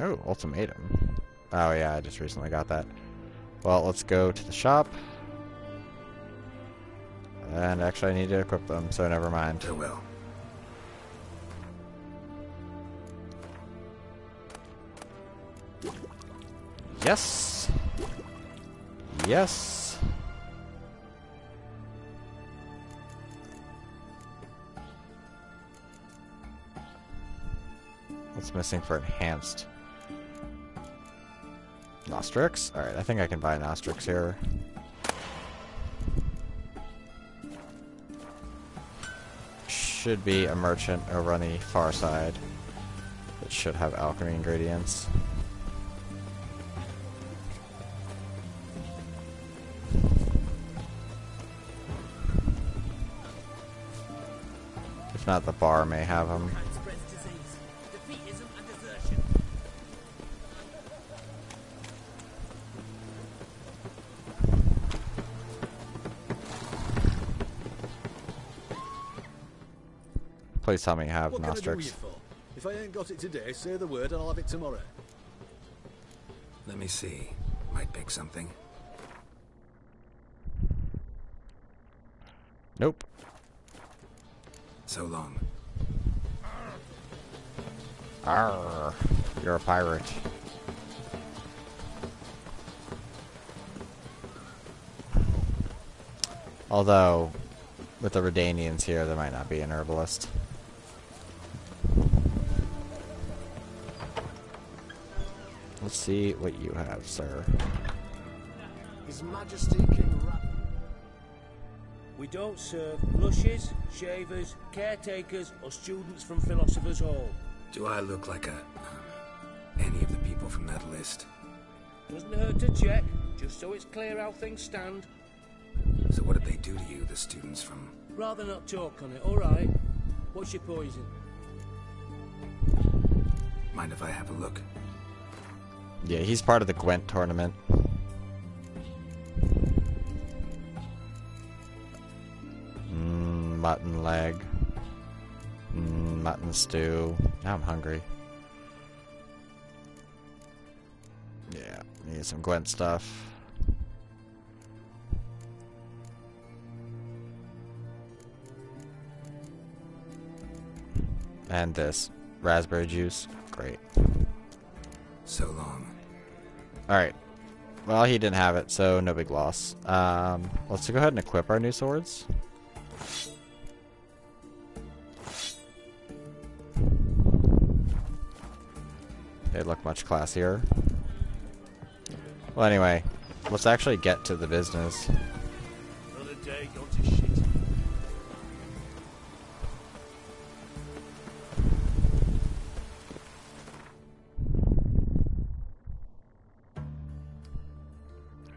Oh, ultimatum. Oh yeah, I just recently got that. Well, let's go to the shop. And actually I need to equip them, so never mind. Farewell. Yes! Yes! What's missing for enhanced? Nostrix? Alright, I think I can buy Nostrix here. Should be a merchant over on the far side. It should have alchemy ingredients. If not, the bar may have them. Please tell me you have What can I do Nostrix. you for? If I ain't got it today, say the word and I'll have it tomorrow. Let me see. Might pick something. Nope. So long. Arr, you're a pirate. Although, with the Redanians here, there might not be an herbalist. Let's see what you have, sir. His Majesty King Rat. We don't serve lushes, shavers, caretakers, or students from Philosopher's Hall. Do I look like any of the people from that list? Doesn't hurt to check, just so it's clear how things stand. So what did they do to you, the students from... Rather not talk on it, alright? What's your poison? Mind if I have a look? Yeah, he's part of the Gwent tournament. Mutton leg. Mutton stew. Now I'm hungry. Yeah, need some Gwent stuff. And this. Raspberry juice. Great. So long. Alright. Well, he didn't have it, so no big loss. Let's go ahead and equip our new swords. They look much classier. Well, anyway, let's actually get to the business. Another day gone to shit.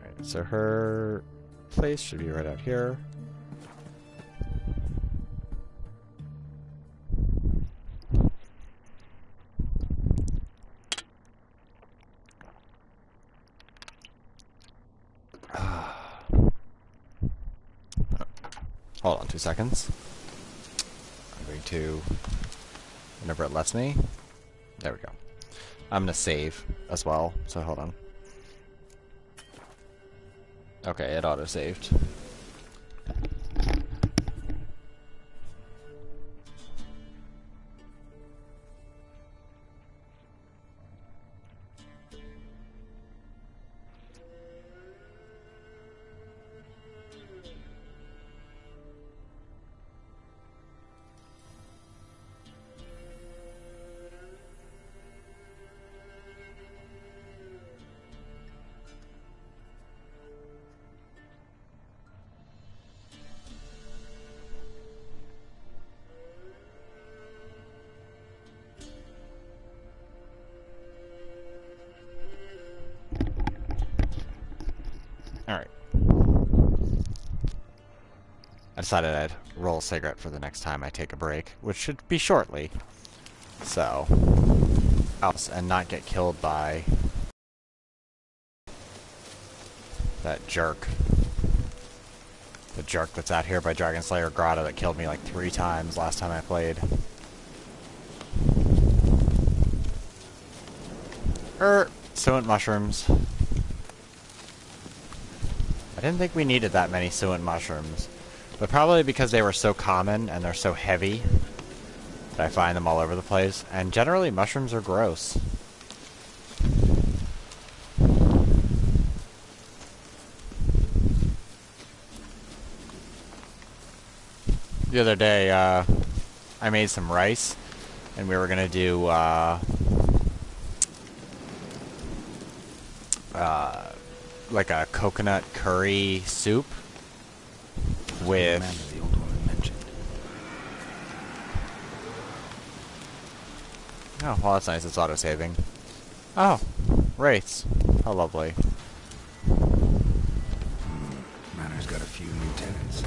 Alright, so her place should be right out here. Hold on 2 seconds. I'm going to, whenever it lets me, there we go. I'm going to save as well, so hold on. Okay, it auto-saved. Alright. I decided I'd roll a cigarette for the next time I take a break, which should be shortly. So, and not get killed by that jerk. The jerk that's out here by Dragon Slayer Grotto that killed me like 3 times last time I played. Suent mushrooms. I didn't think we needed that many suent mushrooms. But probably because they were so common and they're so heavy that I find them all over the place. And generally, mushrooms are gross. The other day, I made some rice, and we were gonna do, like a coconut curry soup with... The old woman mentioned. Oh, well, that's nice. It's auto-saving. Oh, wraiths. How lovely. Manor's got a few new tenants.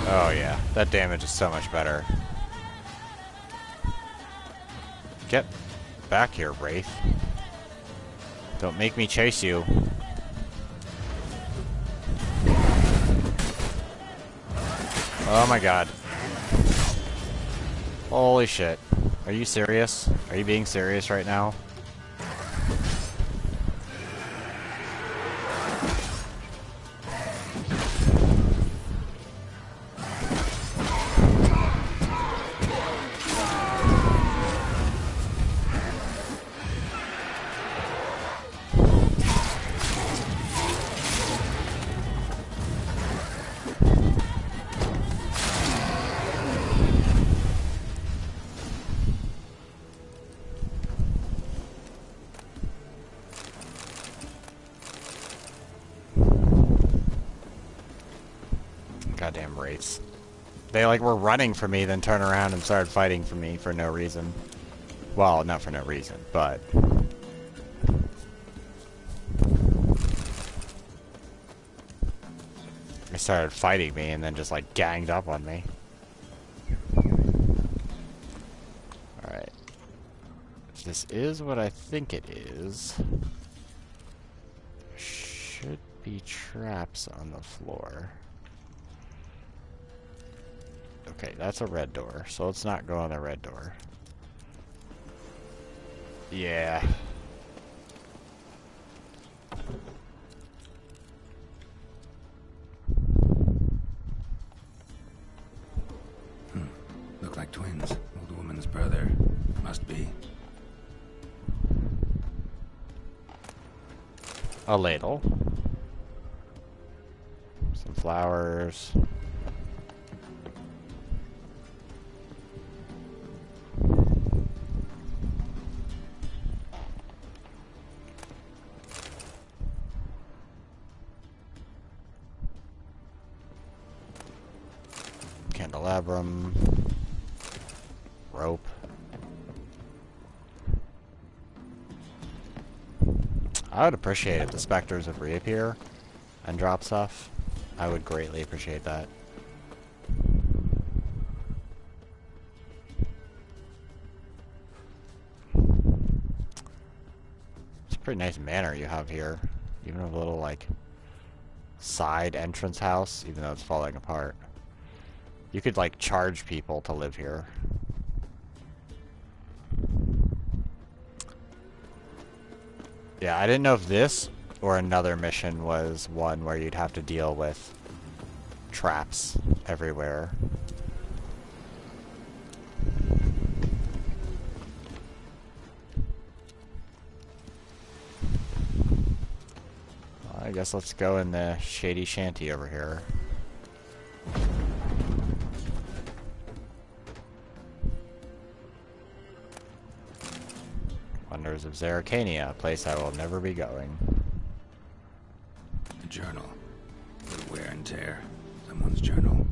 Oh yeah, that damage is so much better. Get back here, Wraith. Don't make me chase you. Oh my god. Holy shit. Are you serious? Are you being serious right now? Goddamn wraiths. They like were running from me, then turned around and started fighting for me for no reason. Well, not for no reason, but... They started fighting me and then just like ganged up on me. Alright. This is what I think it is. There should be traps on the floor. Okay, that's a red door, so let's not go on the red door. Yeah. Look like twins. Old woman's brother. Must be. A ladle. Some flowers. Candelabrum. Rope. I would appreciate if the specters would reappear and drop stuff. I would greatly appreciate that. It's a pretty nice manor you have here. Even a little, like, side entrance house, even though it's falling apart. You could, like, charge people to live here. Yeah, I didn't know if this or another mission was one where you'd have to deal with traps everywhere. Well, I guess let's go in the shady shanty over here. Wonders of Zerrikania, a place I will never be going. A journal. A little wear and tear. Someone's journal.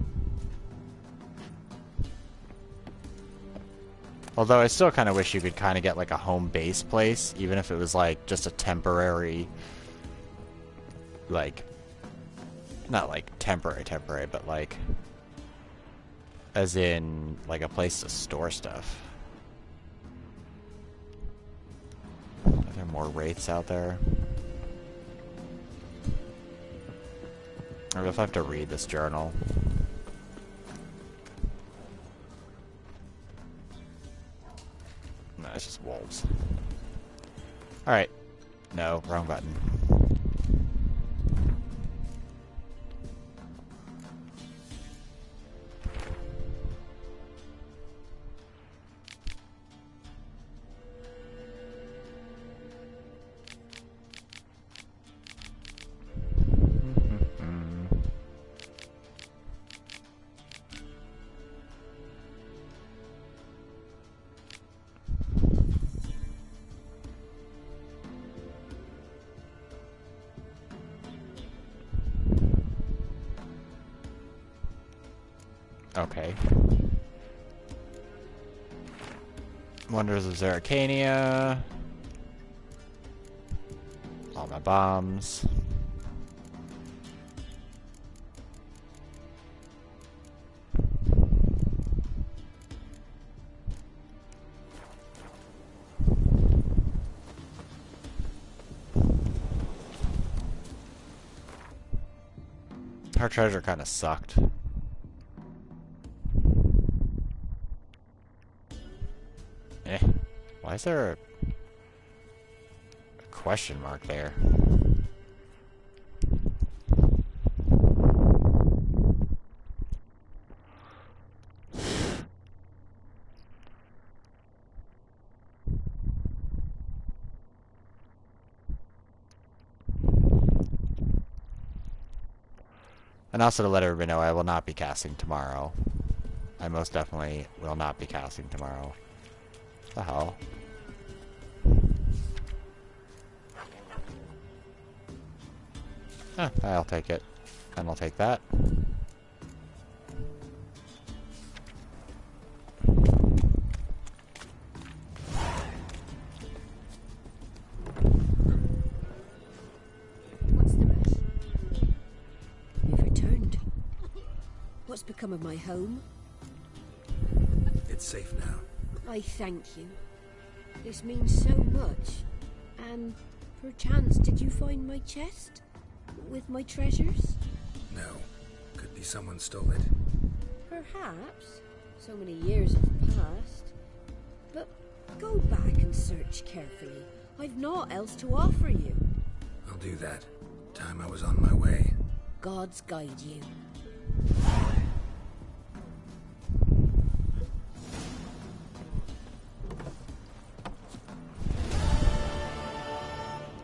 Although I still kind of wish you could kind of get like a home base place, even if it was like just a temporary, like, not like temporary, but like, as in like a place to store stuff. Are there more wraiths out there? Or if I have to read this journal. No, it's just wolves. Alright. No, wrong button. Okay. Wonders of Zeracania. All my bombs. Our treasure kind of sucked. Why is there a question mark there? And also to let everybody know, I will not be casting tomorrow. I most definitely will not be casting tomorrow. What the hell? Ah, I'll take it. And I'll take that. What's the rush? You've returned. What's become of my home? It's safe now. I thank you. This means so much. And perchance, did you find my chest? With my treasures? No. Could be someone stole it. Perhaps. So many years have passed. But go back and search carefully. I've naught else to offer you. I'll do that. Time I was on my way. Gods guide you.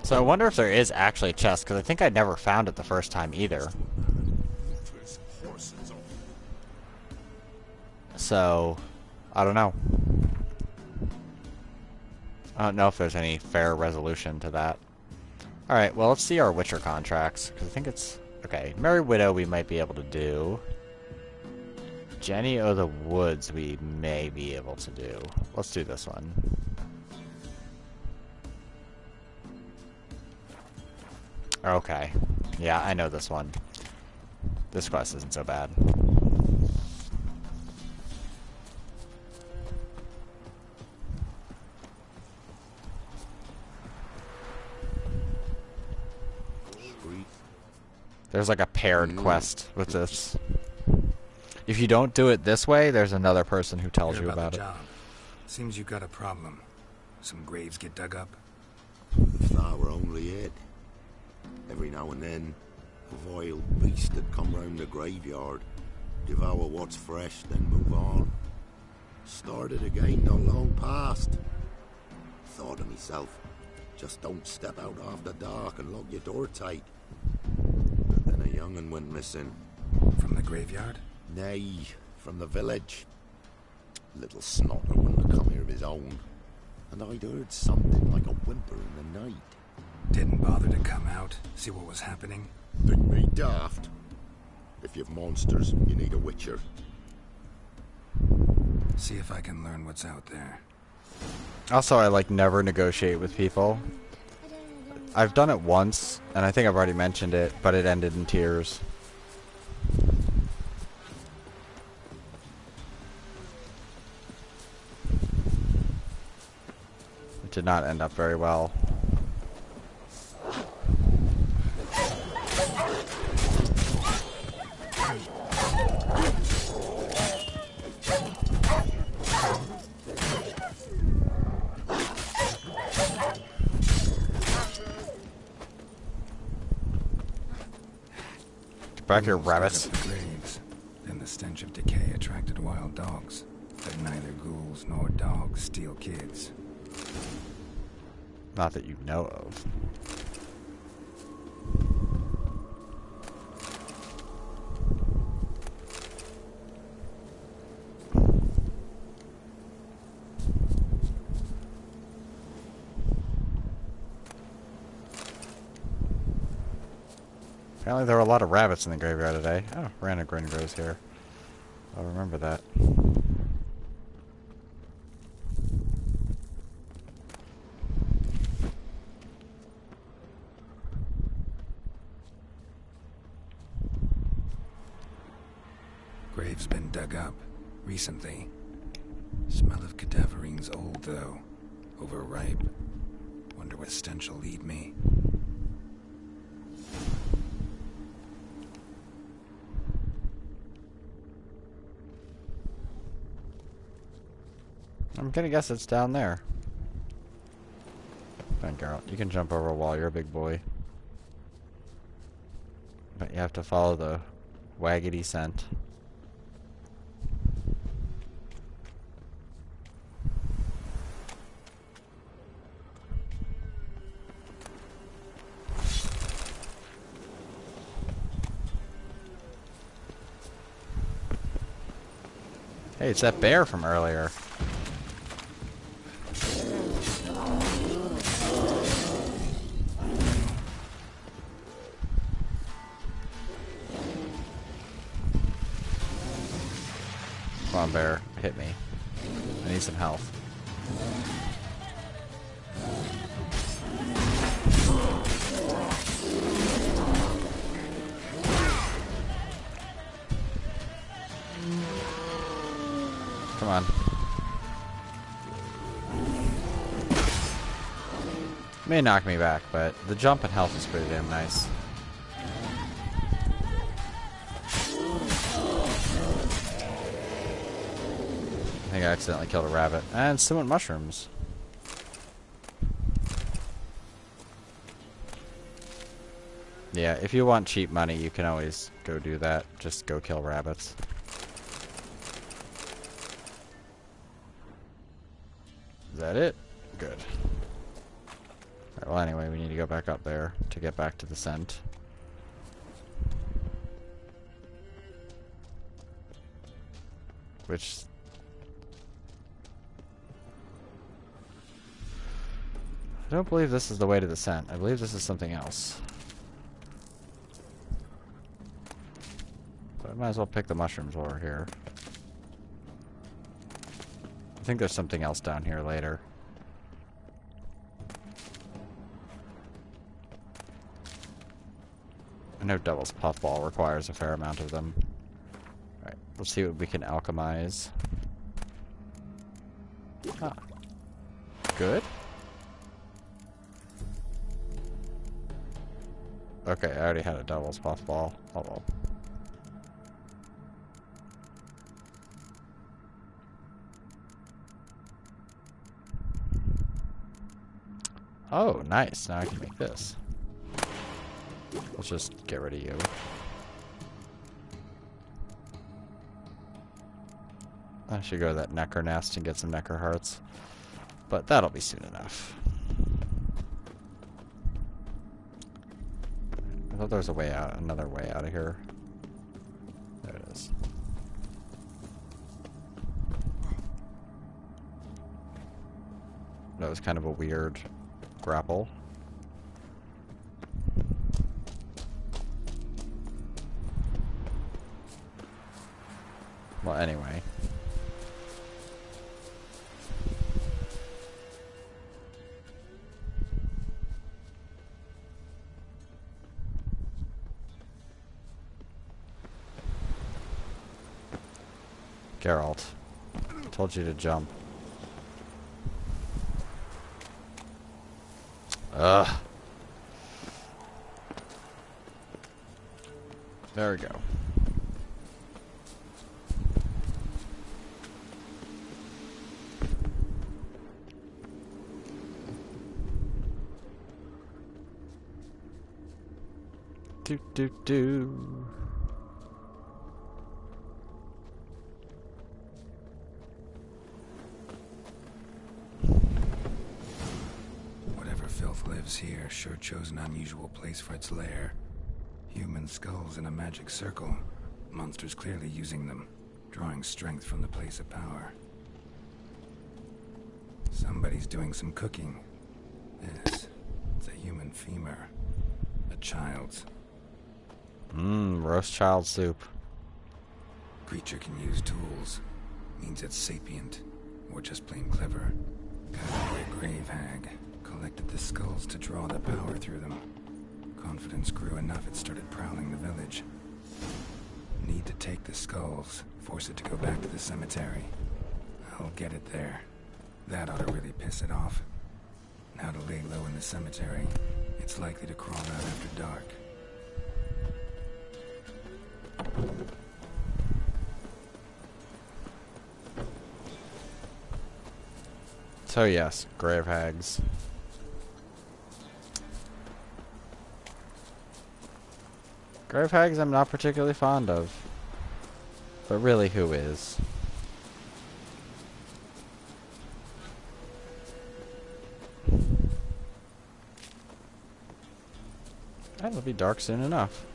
So I wonder if there is actually a chest, because I think I never found it the first time either. So, I don't know. I don't know if there's any fair resolution to that. Alright, well, let's see our Witcher contracts, because I think it's... Okay, Merry Widow we might be able to do. Jenny of the Woods we may be able to do. Let's do this one. Okay. Yeah, I know this one. This quest isn't so bad. There's like a paired quest with this. If you don't do it this way, there's another person who tells you about it. Job. Seems you got a problem. Some graves get dug up. If that were only it. Every now and then, a vile beast that come round the graveyard, devour what's fresh, then move on. Started again not long past. Thought of myself, just don't step out after dark and lock your door tight. But then a young'un went missing. From the graveyard? Nay, from the village. Little snotter wouldn't have come here of his own. And I'd heard something like a whimper in the night. Didn't bother to come out, see what was happening? Think me daft. If you've monsters, you need a witcher. See if I can learn what's out there. Also, I like never negotiate with people. I've done it once, and I think I've already mentioned it, but it ended in tears. It did not end up very well. Back here, rabbits. The graves. Then the stench of decay attracted wild dogs. But neither ghouls nor dogs steal kids. Not that you know of. Apparently there were a lot of rabbits in the graveyard today. Oh, Rana Gringro's here. I'll remember that. Grave's been dug up recently. Smell of cadaverine's old though. Overripe. Wonder where stench will lead me. I'm gonna guess it's down there. Fine, Geralt. You can jump over a wall. You're a big boy. But you have to follow the waggity scent. Hey, it's that bear from earlier. Come on, bear. Hit me. I need some health. Come on. May knock me back, but the jump and health is pretty damn nice. I think I accidentally killed a rabbit. And some mushrooms. Yeah, if you want cheap money, you can always go do that. Just go kill rabbits. Is that it? Good. Alright, well anyway, we need to go back up there to get back to the scent. Which... I don't believe this is the way to the scent. I believe this is something else. But I might as well pick the mushrooms while we're here. I think there's something else down here later. I know Devil's Puffball requires a fair amount of them. Alright, let's see what we can alchemize. Ah. Good. Okay, I already had a Devil's Puffball. Oh well. Oh, nice. Now I can make this. Let's just get rid of you. I should go to that Necker nest and get some Necker hearts. But that'll be soon enough. I thought there was a way out, another way out of here. There it is. That was kind of a weird grapple. Well, anyway. Geralt. Told you to jump. Ugh. There we go. Do do do. Whatever filth lives here sure chose an unusual place for its lair. Human skulls in a magic circle. Monsters clearly using them, drawing strength from the place of power. Somebody's doing some cooking. This, it's a human femur. A child's. Roast child soup. Creature can use tools. Means it's sapient. Or just plain clever. Gotta be a grave hag. Collected the skulls to draw the power through them. Confidence grew enough it started prowling the village. Need to take the skulls. Force it to go back to the cemetery. I'll get it there. That ought to really piss it off. Now to lay low in the cemetery. It's likely to crawl out after dark. So yes, grave hags. Grave hags I'm not particularly fond of. But really, who is? It'll be dark soon enough.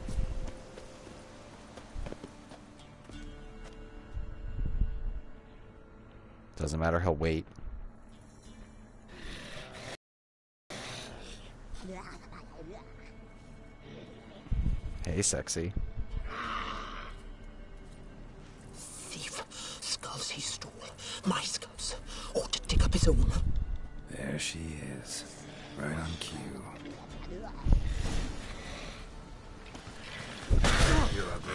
Doesn't matter, he'll wait. Hey, sexy. Thief. Skulls he stole. My skulls. Ought to dig up his own. There she is. Right on cue. You're ugly.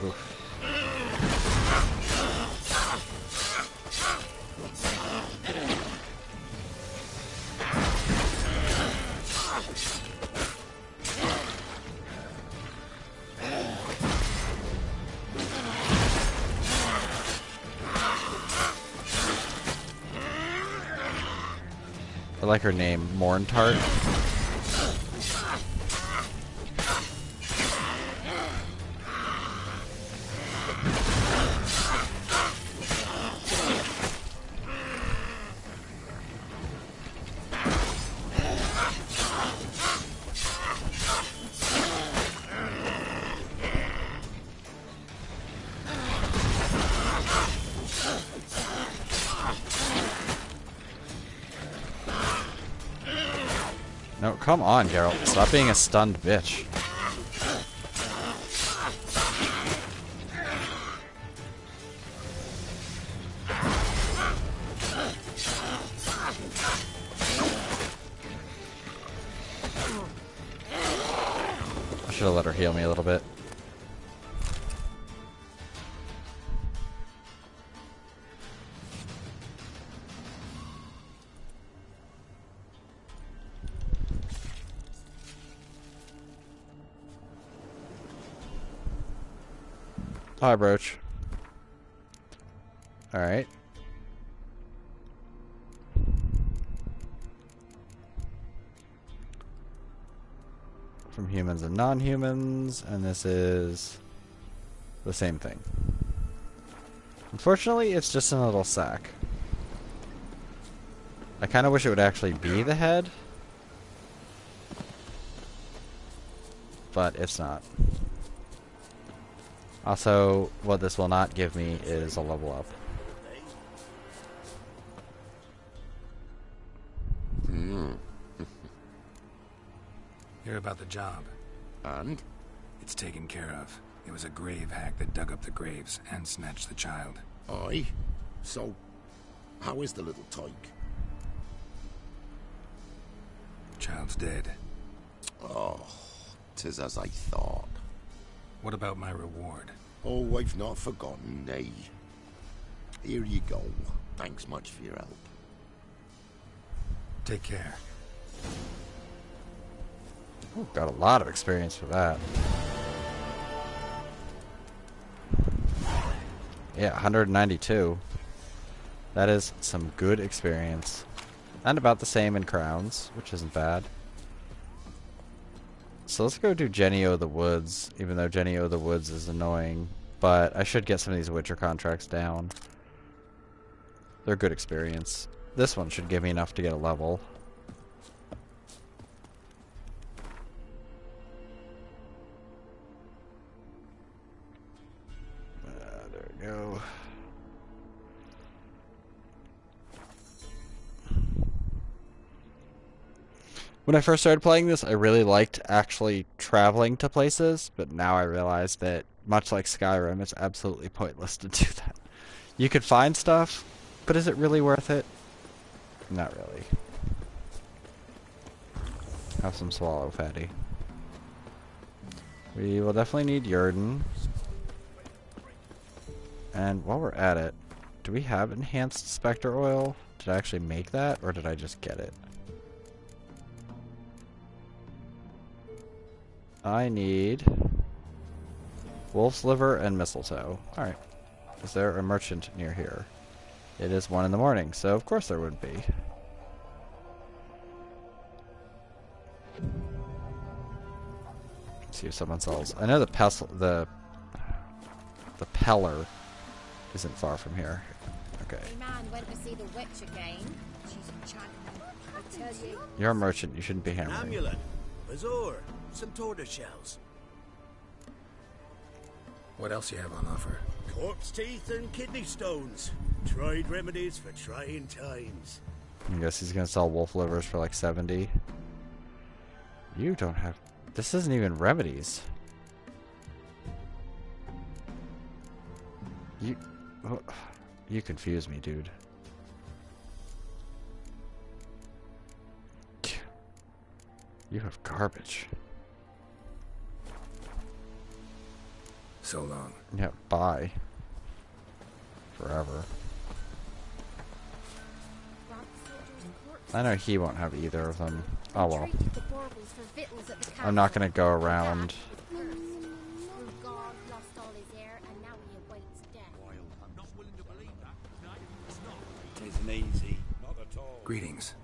Oof. I like her name, Morntart. No, come on, Geralt. Stop being a stunned bitch. I should have let her heal me a little bit. Hi, Brooch. Alright. From humans and non-humans, and this is the same thing. Unfortunately, it's just in a little sack. I kind of wish it would actually be the head, but it's not. Also, what this will not give me is a level up. Hear about the job. And? It's taken care of. It was a grave hack that dug up the graves and snatched the child. Aye. So, how is the little tyke? Child's dead. Oh, 'tis as I thought. What about my reward? Oh, I've not forgotten, nay. Here you go. Thanks much for your help. Take care. Ooh, got a lot of experience for that. Yeah, 192. That is some good experience. And about the same in crowns, which isn't bad. So let's go do Jenny O' the Woods, even though Jenny O' the Woods is annoying. But I should get some of these Witcher contracts down. They're good experience. This one should give me enough to get a level. There we go. When I first started playing this, I really liked actually traveling to places, but now I realize that, much like Skyrim, it's absolutely pointless to do that. You could find stuff, but is it really worth it? Not really. Have some swallow, fatty. We will definitely need Yrden. And while we're at it, do we have enhanced Spectre oil? Did I actually make that, or did I just get it? I need wolf's liver and mistletoe. Alright. Is there a merchant near here? It is 1 in the morning, so of course there would be. Let's see if someone sells. I know the Peller isn't far from here. Okay. My man went to see the witch again. She's enchanted. I tell you. You're a merchant, you shouldn't be An hammering. amulet, bazaar, some tortoise shells, What else you have on offer? corpse teeth and kidney stones. Tried remedies for trying times. I guess he's gonna sell wolf livers for like 70. You don't have... This isn't even remedies. You confuse me, dude. You have garbage. So long. Yeah, bye. Forever. I know he won't have either of them. Oh well. I'm not gonna go around. Tisn't easy. Not at all. Greetings.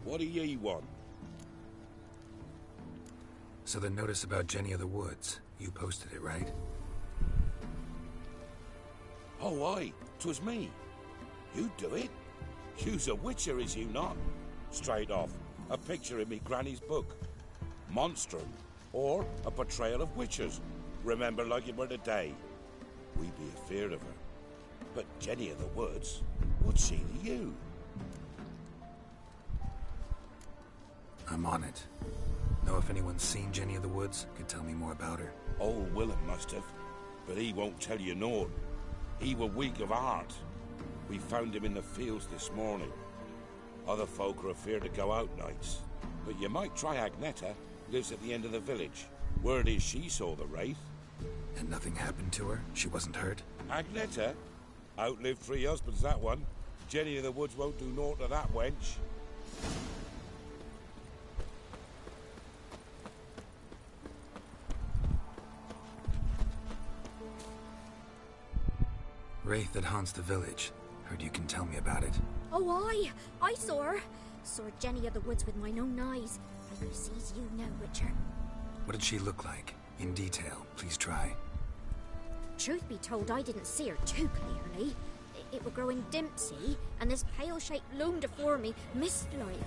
What do ye want? So the notice about Jenny of the Woods, you posted it, right? Oh, aye. 'Twas me. You do it? You's a witcher, is you not? Straight off. A picture in me granny's book. Monstrum. Or a portrayal of witchers. Remember like it were today. We be afeard of her. But Jenny of the Woods, what's she to you? I'm on it. Know if anyone's seen Jenny of the Woods? Could tell me more about her. Old Willem must have. But he won't tell you naught. He were weak of heart. We found him in the fields this morning. Other folk are afeard to go out nights. But you might try Agneta, lives at the end of the village. Word is she saw the wraith. And nothing happened to her? She wasn't hurt? Agneta? Outlived 3 husbands, that one. Jenny of the Woods won't do naught to that wench. Wraith that haunts the village. Heard you can tell me about it. Oh, I saw her. Saw Jenny of the Woods with mine own eyes. I could sees you now, Witcher. What did she look like? In detail, please try. Truth be told, I didn't see her too clearly. It were growing dim, see, and this pale shape loomed afore me, mist-like.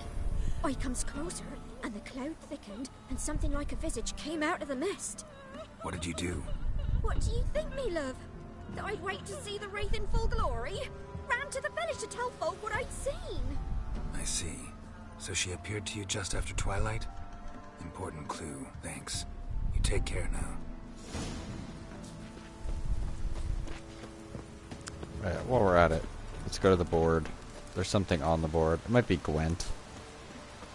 I comes closer, and the cloud thickened, and something like a visage came out of the mist. What did you do? What do you think, me love? That I'd wait to see the wraith in full glory? Ran to the village to tell folk what I'd seen. I see. So she appeared to you just after twilight? Important clue, thanks. You take care now. Alright, while we're at it, let's go to the board. There's something on the board. It might be Gwent.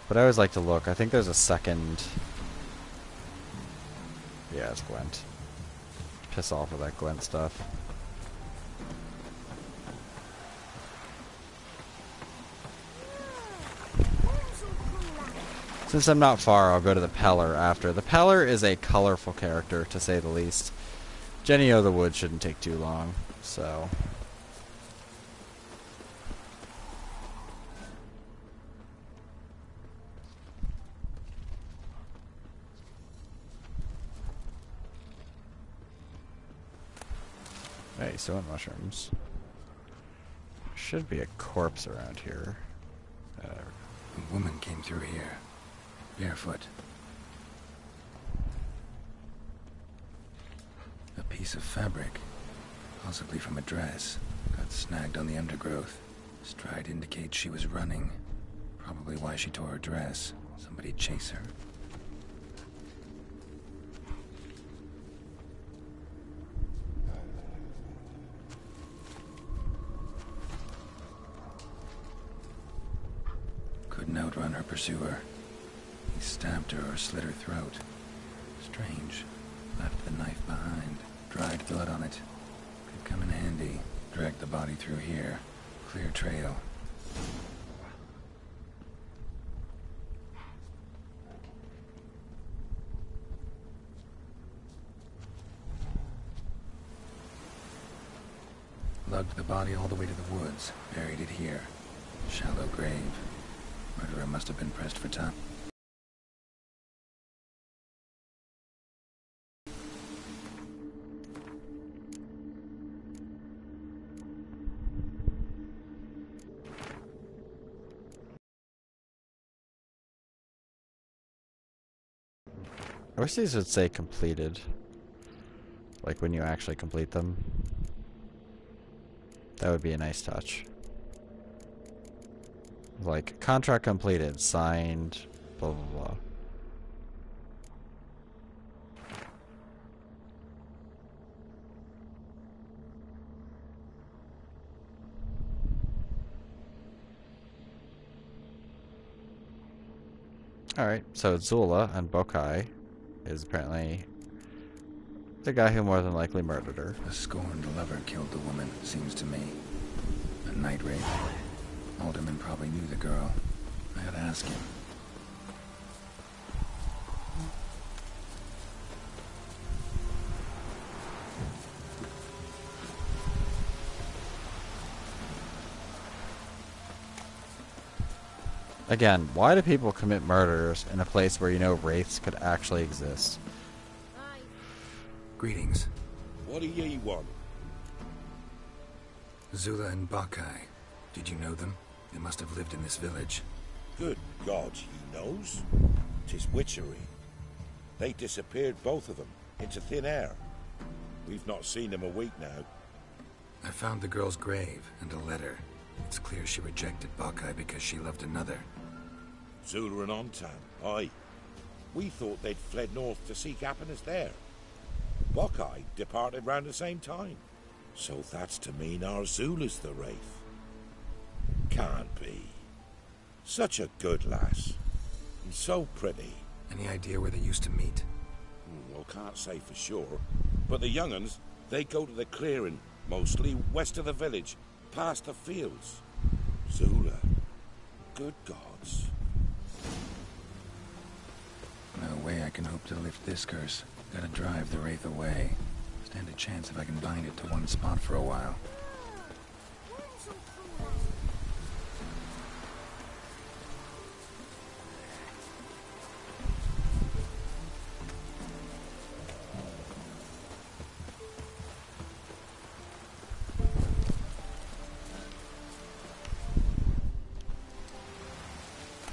But I always like to look. I think there's a second... Yeah, it's Gwent. piss off with that Gwent stuff. Since I'm not far, I'll go to the Peller after. The Peller is a colorful character, to say the least. Jenny O' the Wood shouldn't take too long, so... Hey, sewing mushrooms. Should be a corpse around here. A woman came through here, barefoot. A piece of fabric, possibly from a dress, got snagged on the undergrowth. Stride indicates she was running. Probably why she tore her dress. Somebody chase her. Couldn't outrun her pursuer. He stabbed her or slit her throat. Strange. Left the knife behind. Dried blood on it. Could come in handy. Dragged the body through here. Clear trail. Lugged the body all the way to the woods. Buried it here. Shallow grave. Murderer must have been pressed for time. I wish these would say completed. Like when you actually complete them. That would be a nice touch. Like, contract completed, signed, blah blah blah. Alright, so Zula and Bokai is apparently the guy who more than likely murdered her. A scorned lover killed the woman, it seems to me. A night raid. Alderman probably knew the girl. I gotta ask him. Again, why do people commit murders in a place where you know wraiths could actually exist? Greetings. What do ye want? Zula and Bakai. Did you know them? They must have lived in this village. Good God, he knows. 'Tis witchery. They disappeared, both of them, into thin air. We've not seen them a week now. I found the girl's grave and a letter. It's clear she rejected Bakai because she loved another. Zula and Ontan, aye. We thought they'd fled north to seek happiness there. Bakai departed round the same time. So that's to mean our Zula's the wraith. Can't be. Such a good lass. And so pretty. Any idea where they used to meet? Well, can't say for sure. But the young'uns, they go to the clearing, mostly west of the village, past the fields. Zula. Good gods. No way I can hope to lift this curse. Gotta drive the wraith away. Stand a chance if I can bind it to one spot for a while.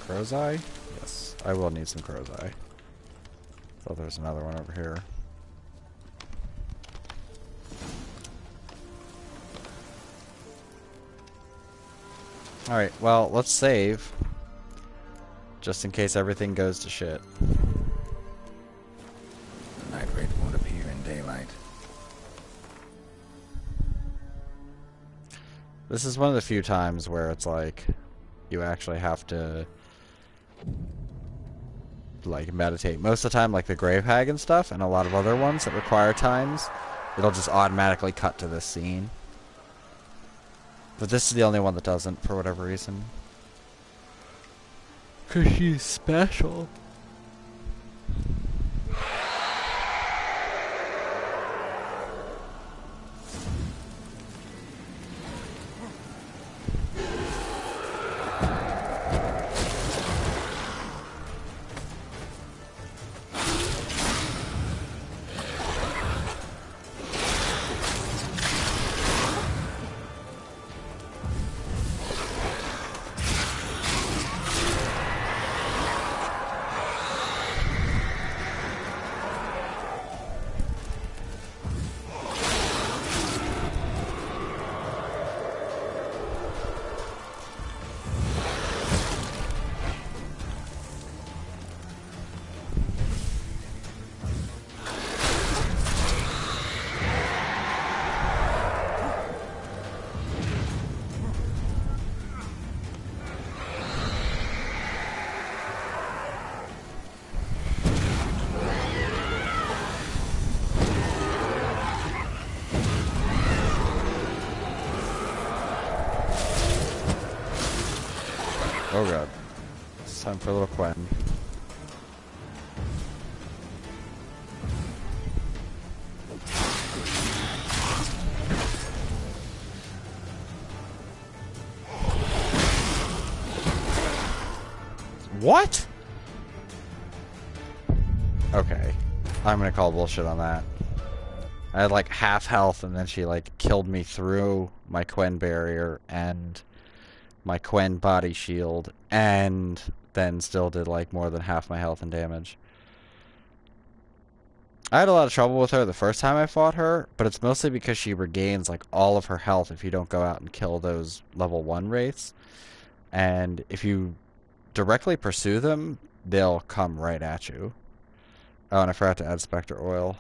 Crow's Eye? Yes, I will need some Crow's Eye. Thought there was another one over here. Alright, well, let's save. Just in case everything goes to shit. The night wraith won't appear in daylight. This is one of the few times where it's like, you actually have to like meditate. Most of the time, like the Grave Hag and stuff, and a lot of other ones that require times, it'll just automatically cut to this scene. But this is the only one that doesn't, for whatever reason. 'Cause she's special. Oh god. It's time for a little Quen. What? Okay. I'm gonna call bullshit on that. I had like half health and then she like killed me through my Quen barrier and my Quen body shield, and then still did like more than half my health and damage. I had a lot of trouble with her the first time I fought her, but it's mostly because she regains like all of her health if you don't go out and kill those level 1 wraiths. And if you directly pursue them, they'll come right at you. Oh, and I forgot to add Spectre Oil.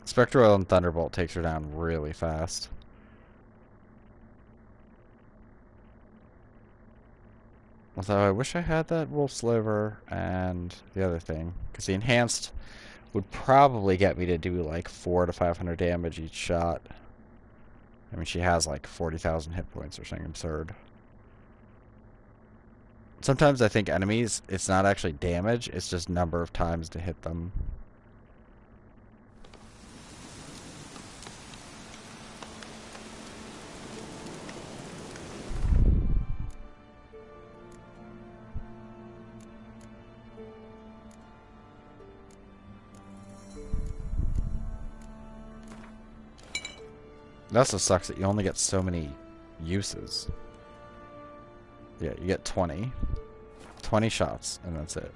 Spectre Oil and Thunderbolt takes her down really fast. Although I wish I had that Wolf's Liver and the other thing, because the Enhanced would probably get me to do like 400 to 500 damage each shot. I mean, she has like 40,000 hit points or something absurd. Sometimes I think enemies, it's not actually damage, it's just number of times to hit them. It also sucks that you only get so many uses. Yeah, you get 20. 20 shots, and that's it.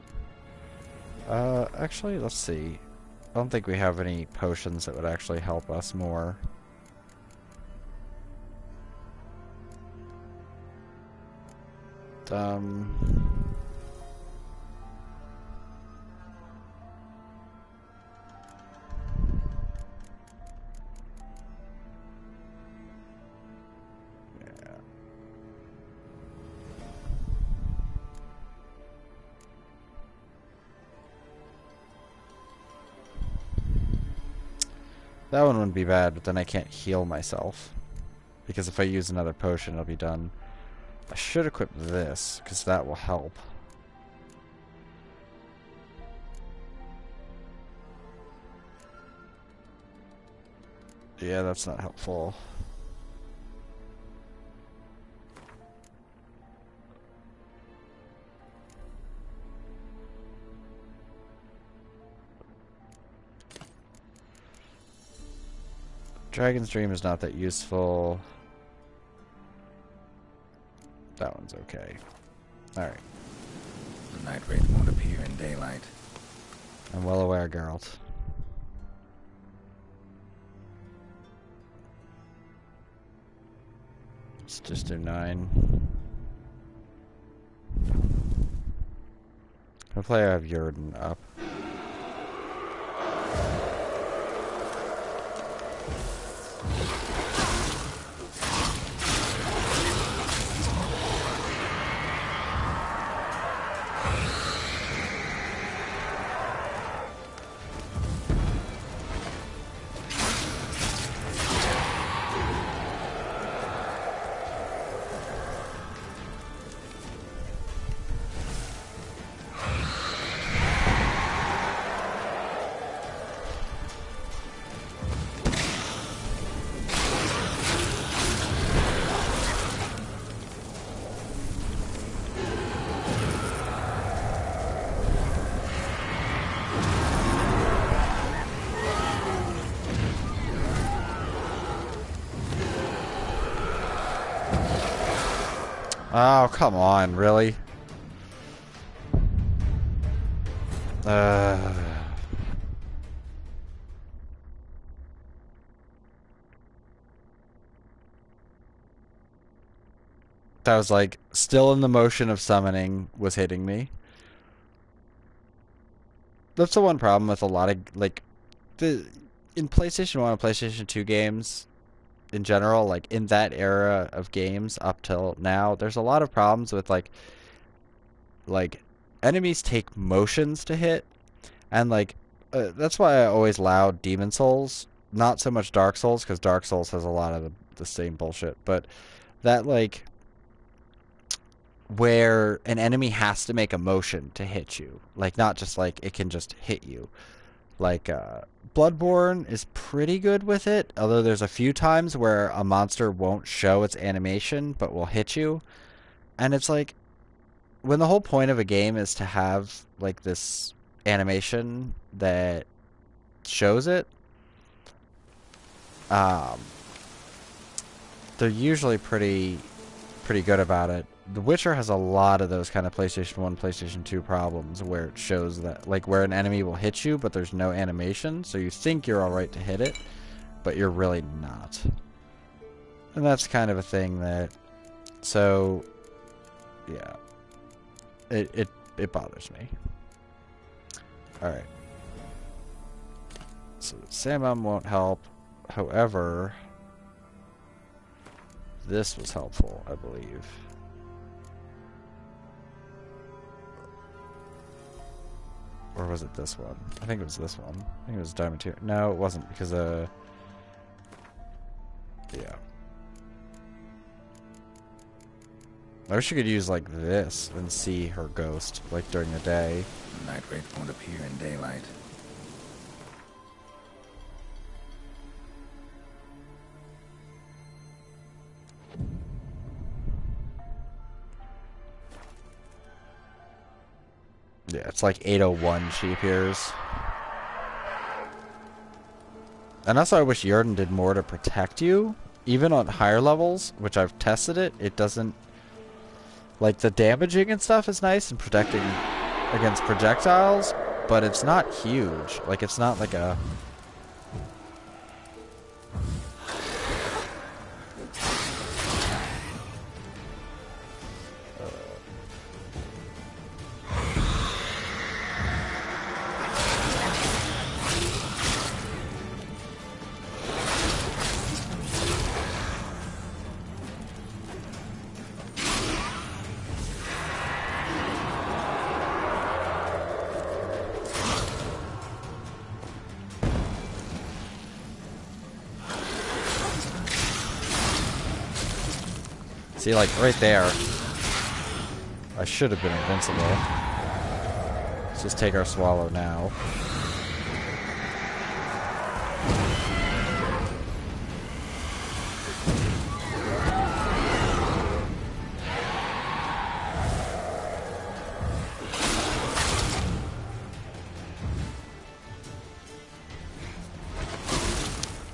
Actually, let's see. I don't think we have any potions that would actually help us more. That one wouldn't be bad, but then I can't heal myself. Because if I use another potion, it'll be done. I should equip this, because that will help. Yeah, that's not helpful. Dragon's Dream is not that useful. That one's okay. Alright. The Night Wraith won't appear in daylight. I'm well aware, Geralt. Let's just do 9. Hopefully I have Yrden up. Oh, come on, really? That was like still in the motion of summoning was hitting me. That's the one problem with a lot of like in PlayStation 1 and PlayStation 2 games in general, like in that era of games up till now, there's a lot of problems with like enemies take motions to hit, and like that's why I always allowed Demon Souls, not so much Dark Souls, because Dark Souls has a lot of the same bullshit, but that like where an enemy has to make a motion to hit you, like not just like it can just hit you. Like Bloodborne is pretty good with it, although there's a few times where a monster won't show its animation but will hit you, and it's like when the whole point of a game is to have like this animation that shows it, um, they're usually pretty good about it. The Witcher has a lot of those kind of PlayStation 1, PlayStation 2 problems where it shows that, like, where an enemy will hit you, but there's no animation, so you think you're alright to hit it, but you're really not. And that's kind of a thing that, so, yeah, it bothers me. Alright. So, Samum won't help, however, this was helpful, I believe. Or was it this one? I think it was this one. I think it was Diamond 2. No, it wasn't, because, yeah. I wish you could use, like, this and see her ghost, like, during the day. Night Wraith won't appear in daylight. Yeah, it's like 8:01 she appears. And also I wish Yurden did more to protect you. Even on higher levels, which I've tested it, it doesn't... Like, the damaging and stuff is nice and protecting against projectiles, but it's not huge. Like, it's not like a... See, like, right there, I should have been invincible. Let's just take our swallow now.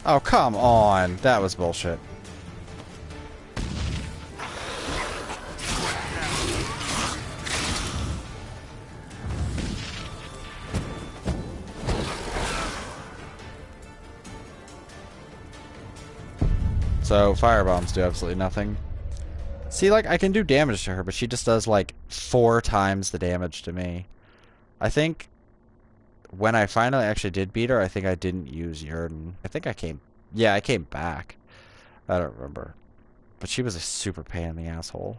Oh, come on. That was bullshit. So, firebombs do absolutely nothing. See, like, I can do damage to her, but she just does, like, 4 times the damage to me. I think when I finally actually did beat her, I think I didn't use Yurden. I think I came... Yeah, I came back. I don't remember. But she was a super pain in the asshole.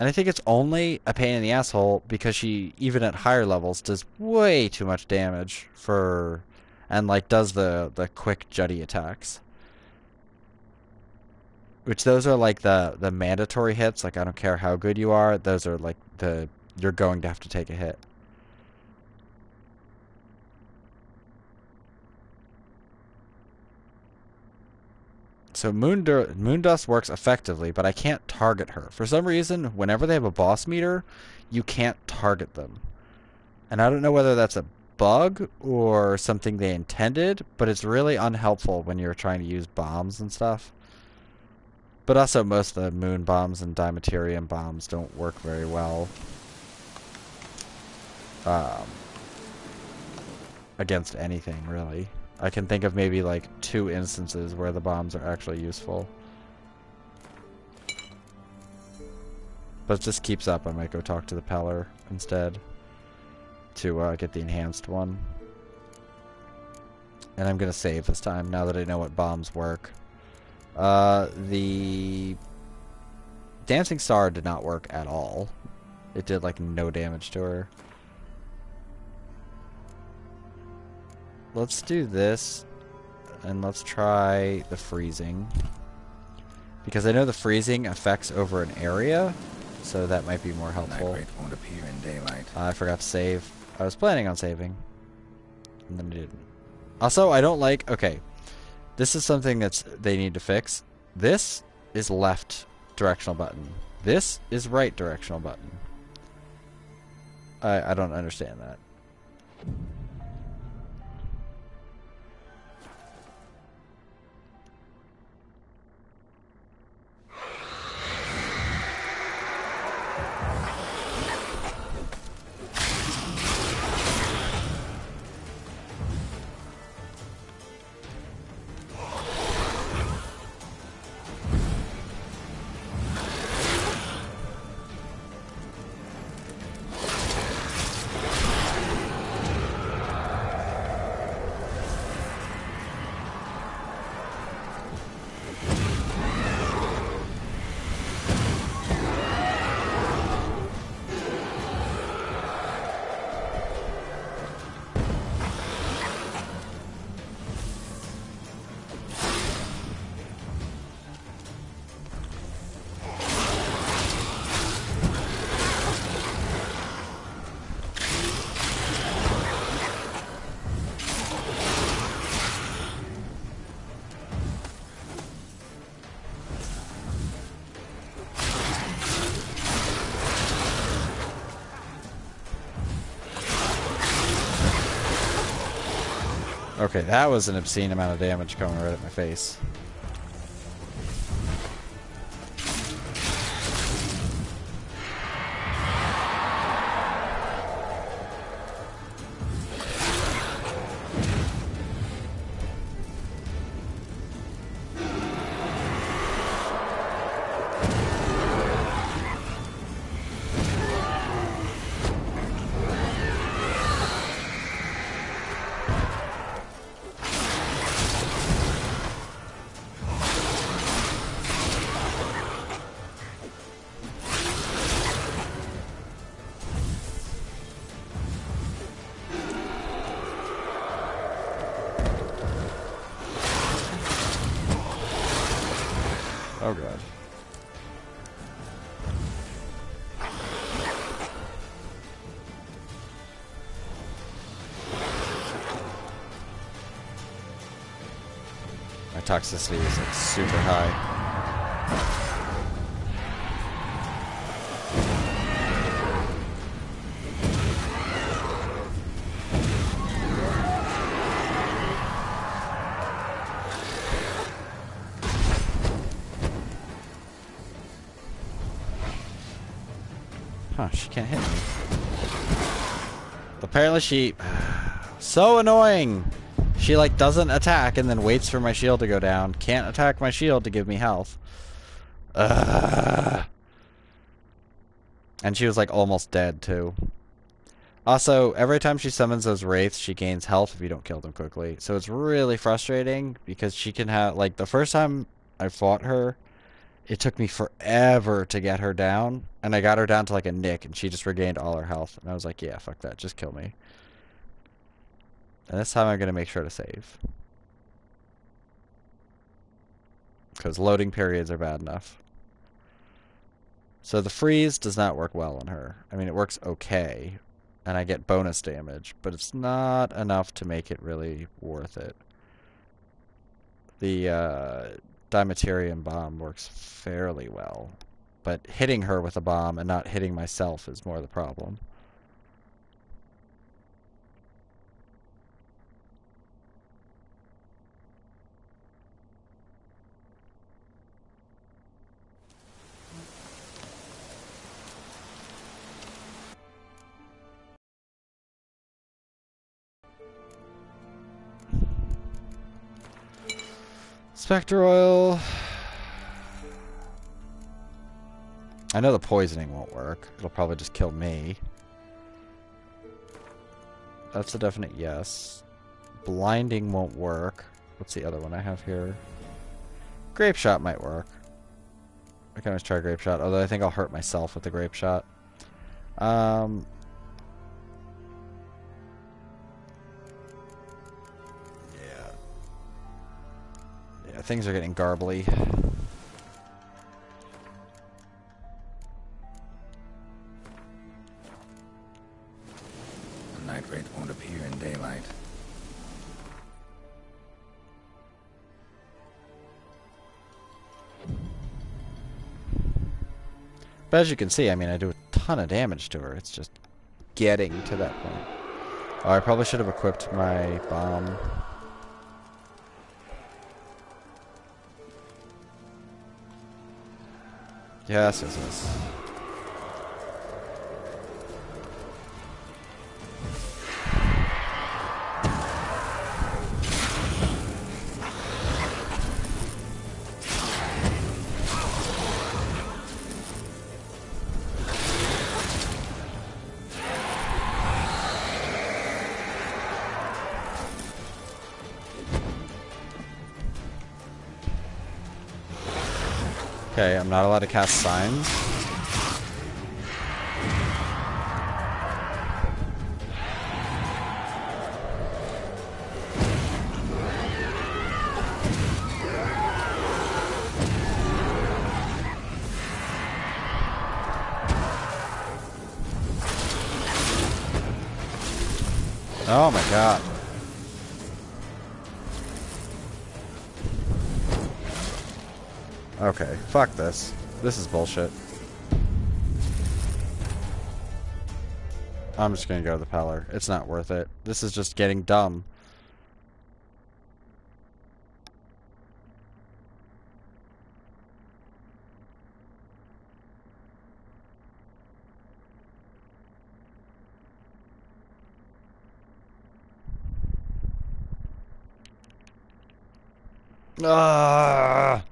And I think it's only a pain in the asshole because she, even at higher levels, does way too much damage for... And, like, does the quick Juddy attacks. Which those are like the mandatory hits, like I don't care how good you are, those are like you're going to have to take a hit. So Moondust works effectively, but I can't target her. For some reason, whenever they have a boss meter, you can't target them. And I don't know whether that's a bug or something they intended, but it's really unhelpful when you're trying to use bombs and stuff. But also most of the moon bombs and dimaterium bombs don't work very well against anything, really. I can think of maybe like 2 instances where the bombs are actually useful. But if this keeps up, I might go talk to the Peller instead to get the enhanced one. And I'm going to save this time now that I know what bombs work. The Dancing Star did not work at all. It did like no damage to her. Let's do this, and let's try the freezing. Because I know the freezing affects over an area, so that might be more helpful. Night won't appear in daylight. I forgot to save. I was planning on saving, and then I didn't. Also, I don't like... Okay, this is something they need to fix. This is left directional button. This is right directional button. I don't understand that. Okay, that was an obscene amount of damage coming right at my face. Oh god. My toxicity is like super high. Huh, she can't hit me. Apparently she... So annoying! She, like, doesn't attack and then waits for my shield to go down. Can't attack my shield to give me health. And she was, like, almost dead, too. Also, every time she summons those wraiths, she gains health if you don't kill them quickly. So it's really frustrating because she can have... Like, the first time I fought her... It took me forever to get her down, and I got her down to like a nick, and she just regained all her health. And I was like, yeah, fuck that, just kill me. And this time I'm going to make sure to save. Because loading periods are bad enough. So the freeze does not work well on her. I mean, it works okay, and I get bonus damage, but it's not enough to make it really worth it. The, Dimaterium bomb works fairly well, but hitting her with a bomb and not hitting myself is more the problem. Spectre oil. I know the poisoning won't work. It'll probably just kill me. That's a definite yes. Blinding won't work. What's the other one I have here? Grape shot might work. I can always try grape shot, although I think I'll hurt myself with the grape shot. Yeah, things are getting garbly. The night wraith won't appear in daylight. But as you can see, I mean, I do a ton of damage to her. It's just getting to that point. Oh, I probably should have equipped my bomb. Yes, yes, yes. Okay, I'm not allowed to cast signs. Oh my god. Okay, fuck this. This is bullshit. I'm just gonna go to the Peller. It's not worth it. This is just getting dumb. Ah.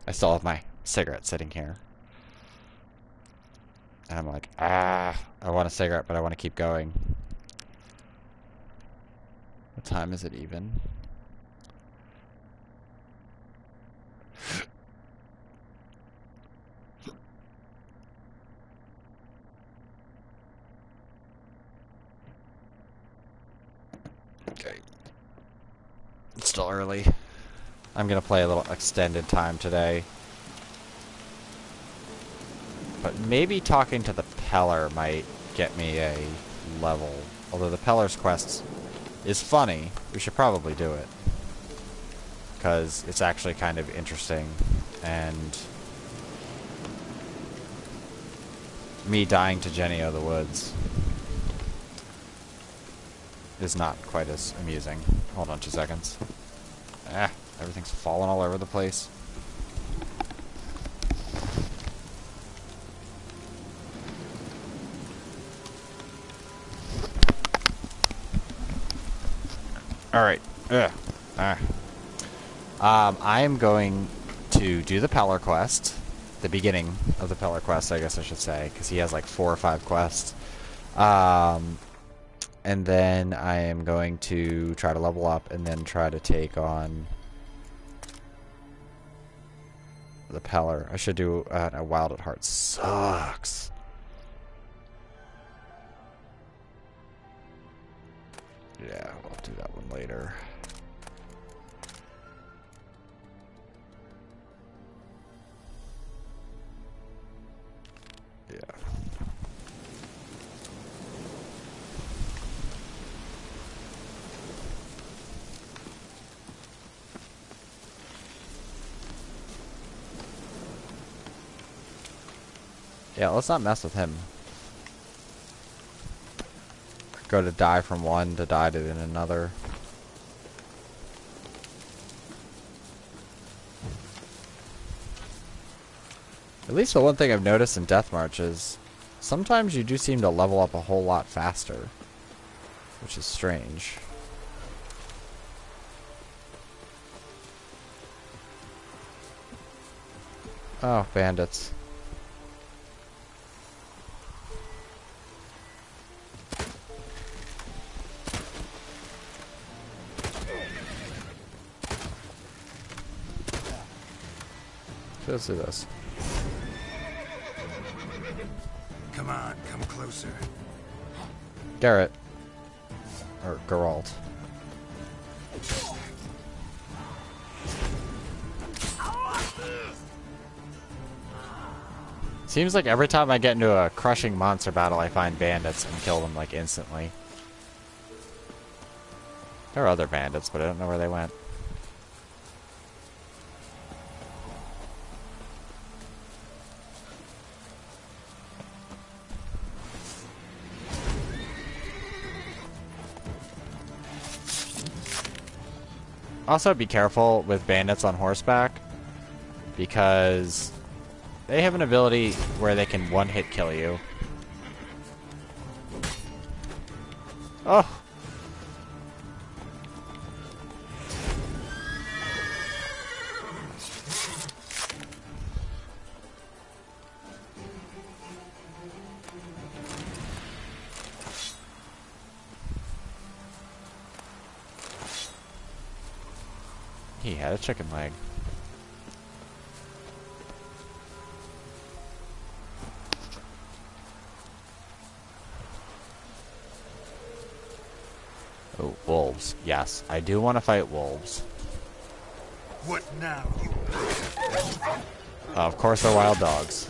I still have my cigarette sitting here. And I'm like, I want a cigarette, but I want to keep going. What time is it even? Okay. It's still early. I'm gonna play a little extended time today. But maybe talking to the Peller might get me a level. Although the Peller's quest is funny, we should probably do it. Because it's actually kind of interesting. And me dying to Jenny of the Woods is not quite as amusing. Hold on 2 seconds. Everything's falling all over the place. Alright. I am going to do the Peller quest. The beginning of the Peller quest, I guess I should say. Because he has like 4 or 5 quests. And then I am going to try to level up and then try to take on the Peller. I should do a Wild at Heart. Sucks. Yeah, we'll do that one later. Yeah. Yeah, let's not mess with him. Go to die from one to die to another. At least the one thing I've noticed in Deathmarch is sometimes you do seem to level up a whole lot faster, which is strange. Oh, bandits. Let's do this. Come on, come closer. Garrett. Or Geralt. Seems like every time I get into a crushing monster battle, I find bandits and kill them like instantly. There are other bandits, but I don't know where they went. Also, be careful with bandits on horseback, because they have an ability where they can one-hit kill you. Oh! He had a chicken leg. Oh, wolves. Yes, I do want to fight wolves. What now, you... Of course they're wild dogs.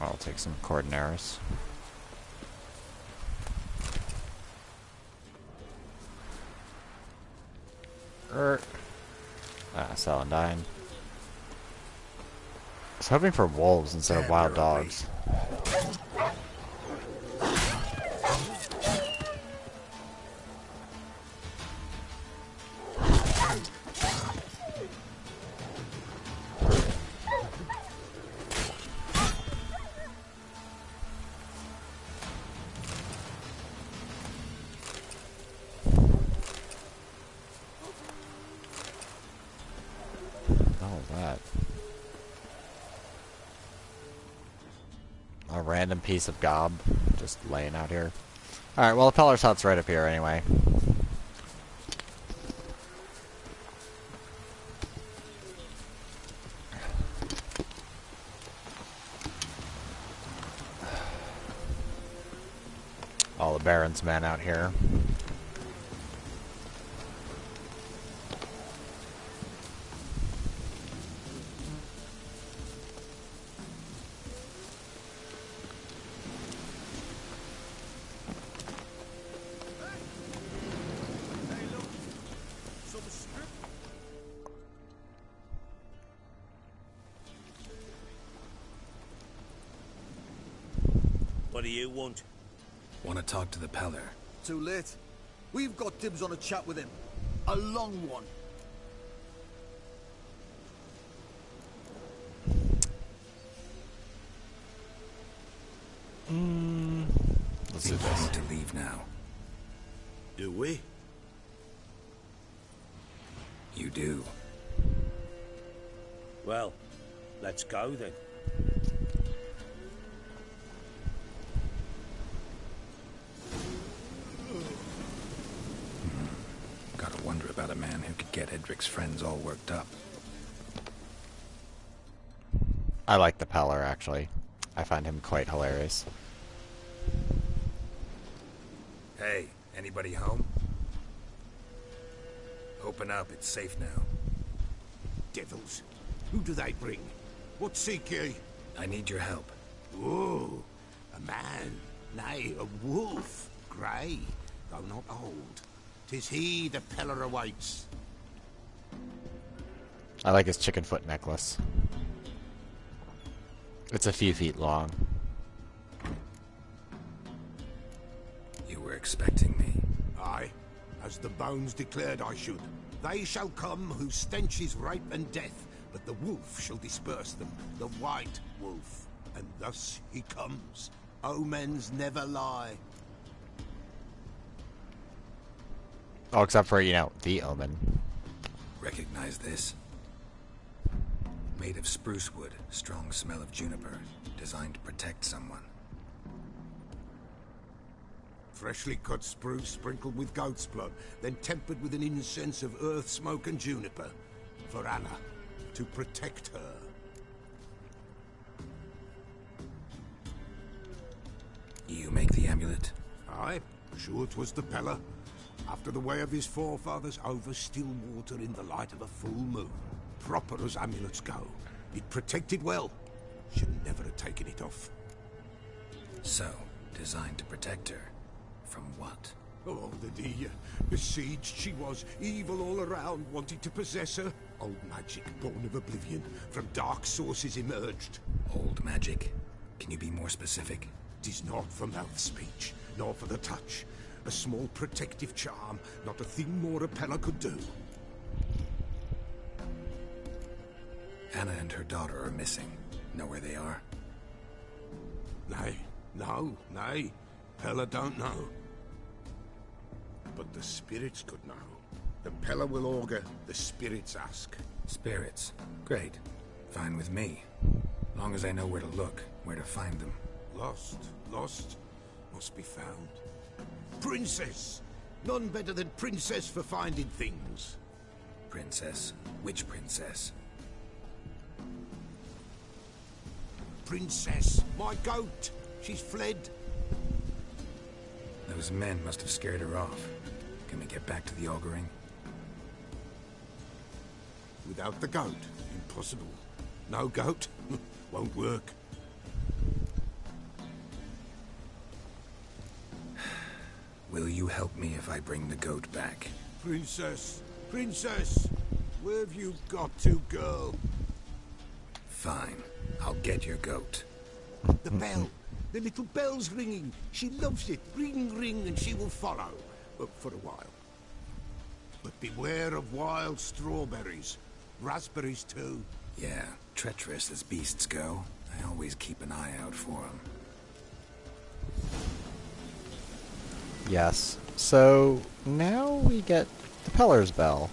I'll take some Cordinaris. Celandine. I was hoping for wolves instead of wild dogs. A random piece of gob just laying out here. Alright, well, the Pellar's Hut's right up here anyway. All the Baron's men out here. What do you want? Want to talk to the Peller. Too late. We've got dibs on a chat with him. A long one. Let's do this. To leave now. Do we? You do. Well, let's go then. Gotta wonder about a man who could get Edric's friends all worked up. I like the Peller, actually. I find him quite hilarious. Hey, anybody home? Open up, it's safe now. Devils. Who do they bring? What seek ye? I need your help. Oh, a man. Nay, a wolf. Grey, though not old. 'Tis he the Peller awaits. I like his chicken foot necklace. It's a few feet long. You were expecting me. Aye, as the bones declared I should. They shall come whose stench is rape and death, but the wolf shall disperse them, the white wolf. And thus he comes. Omens never lie. Oh, except for, you know, the omen. Recognize this? Made of spruce wood, strong smell of juniper, designed to protect someone. Freshly cut spruce sprinkled with goat's blood, then tempered with an incense of earth, smoke and juniper. For Anna, to protect her. You make the amulet? Aye, sure 'twas the Peller. After the way of his forefathers, over still water in the light of a full moon. Proper as amulets go. It protected well. Should never have taken it off. So, designed to protect her. From what? Oh, the dear. Besieged she was, evil all around, wanting to possess her. Old magic, born of oblivion, from dark sources emerged. Old magic? Can you be more specific? 'Tis not for mouth speech, nor for the touch. A small protective charm, not a thing more a Peller could do. Anna and her daughter are missing. Know where they are? Nay, nay. Peller don't know. But the spirits could know. The Peller will augur, the spirits ask. Spirits? Great. Fine with me. Long as I know where to look, where to find them. Lost, must be found. Princess! None better than Princess for finding things. Princess? Which princess? Princess, my goat! She's fled. Those men must have scared her off. Can we get back to the auguring? Without the goat, impossible. No goat, won't work. Will you help me if I bring the goat back? Princess, where have you got to, girl? Fine, I'll get your goat. The bell, the little bell's ringing. She loves it. Ring, ring, and she will follow. But for a while. But beware of wild strawberries. Raspberries, too. Yeah, treacherous as beasts go. I always keep an eye out for them. Yes. So, now we get the Peller's Bell.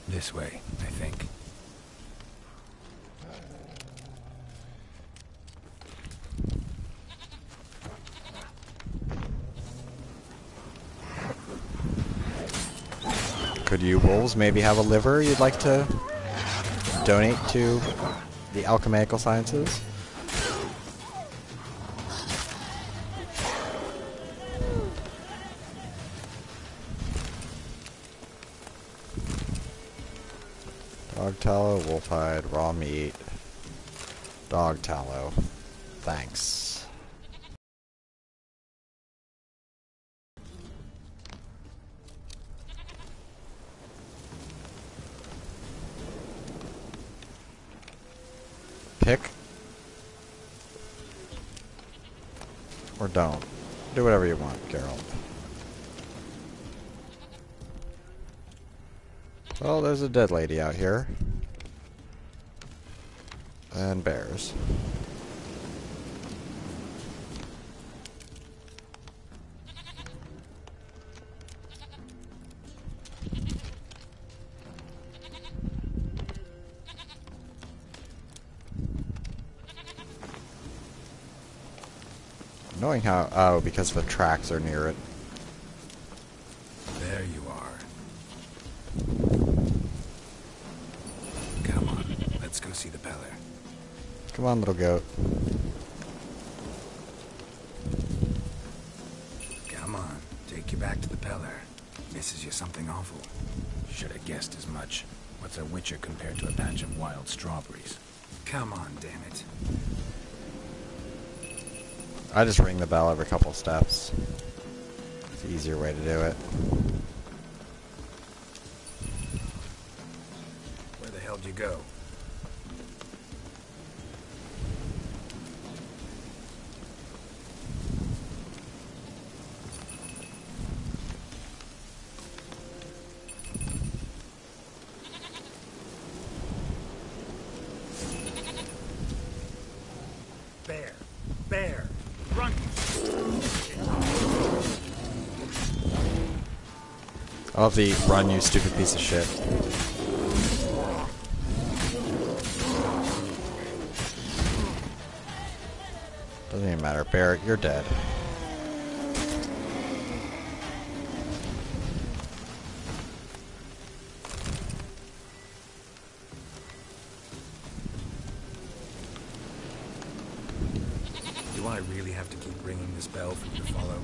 This way, I think. Could you wolves maybe have a liver you'd like to donate to the Alchemical Sciences? Dog tallow, wolf hide, raw meat, dog tallow. Thanks. Pick. Or don't. Do whatever you want, Geralt. Well, there's a dead lady out here. And bears. Knowing how... Oh, because the tracks are near it. There you are. Come on, let's go see the Peller. Come on, little goat. Come back to the Pellar. Misses you something awful. Should have guessed as much. What's a witcher compared to a patch of wild strawberries? Come on, damn it. I just ring the bell every couple steps. It's the easier way to do it. Where the hell did you go? Bear! Run! I love the run, you stupid piece of shit. Doesn't even matter. Bear, you're dead. Do I really have to keep ringing this bell for you to follow?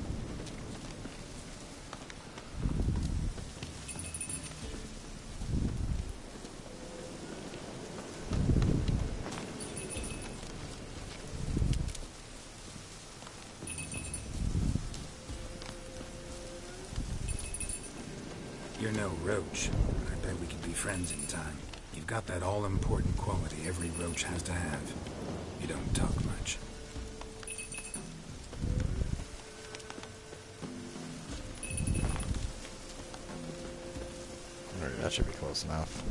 You're no roach. I bet we could be friends in time. You've got that all-important quality every roach has to have. You don't talk much. Alright, that should be close enough.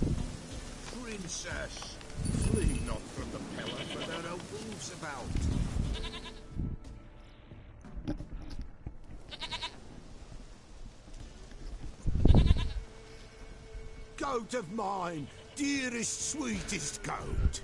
Princess, flee not from the Pellar, for there are wolves about. Goat of mine, dearest, sweetest goat.